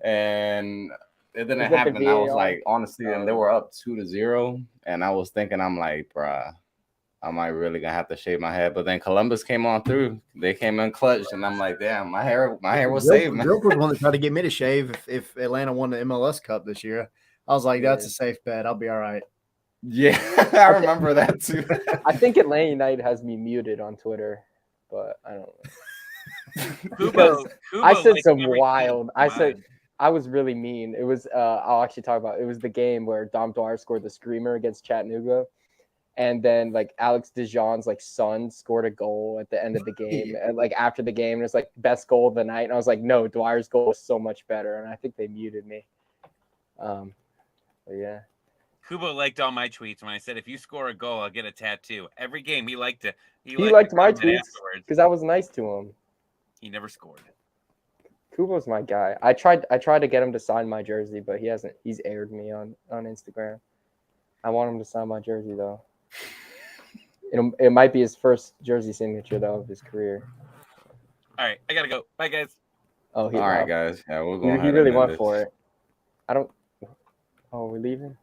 and it didn't happen. I was like, honestly, and they were up 2-0, and I was thinking, I'm like, bruh, am I really gonna have to shave my head? But then Columbus came on through. They came in clutch, and I'm like, damn, my hair was saved, man. Bill was one that tried to get me to shave if Atlanta won the MLS Cup this year. I was like, that's a safe bet. I'll be all right. Yeah, I remember that too. I think Atlanta United has me muted on Twitter, but I don't know. Kubo I said some wild. I was really mean. It was I'll actually talk about it. It was the game where Dom Dwyer scored the screamer against Chattanooga. And then like Alex DeJean's like son scored a goal at the end of the game, and like after the game, it was like best goal of the night. And I was like, no, Dwyer's goal was so much better. And I think they muted me. But yeah. Kubo liked all my tweets when I said if you score a goal, I'll get a tattoo. Every game he liked it. He liked my tweets because I was nice to him. He never scored. Kubo's my guy. I tried to get him to sign my jersey, but he hasn't. He's aired me on Instagram. I want him to sign my jersey though. It might be his first jersey signature though of his career. All right, I gotta go. Bye, guys. Oh, all right, guys. Yeah, we're going. He really went for it. I don't. Oh, we're leaving.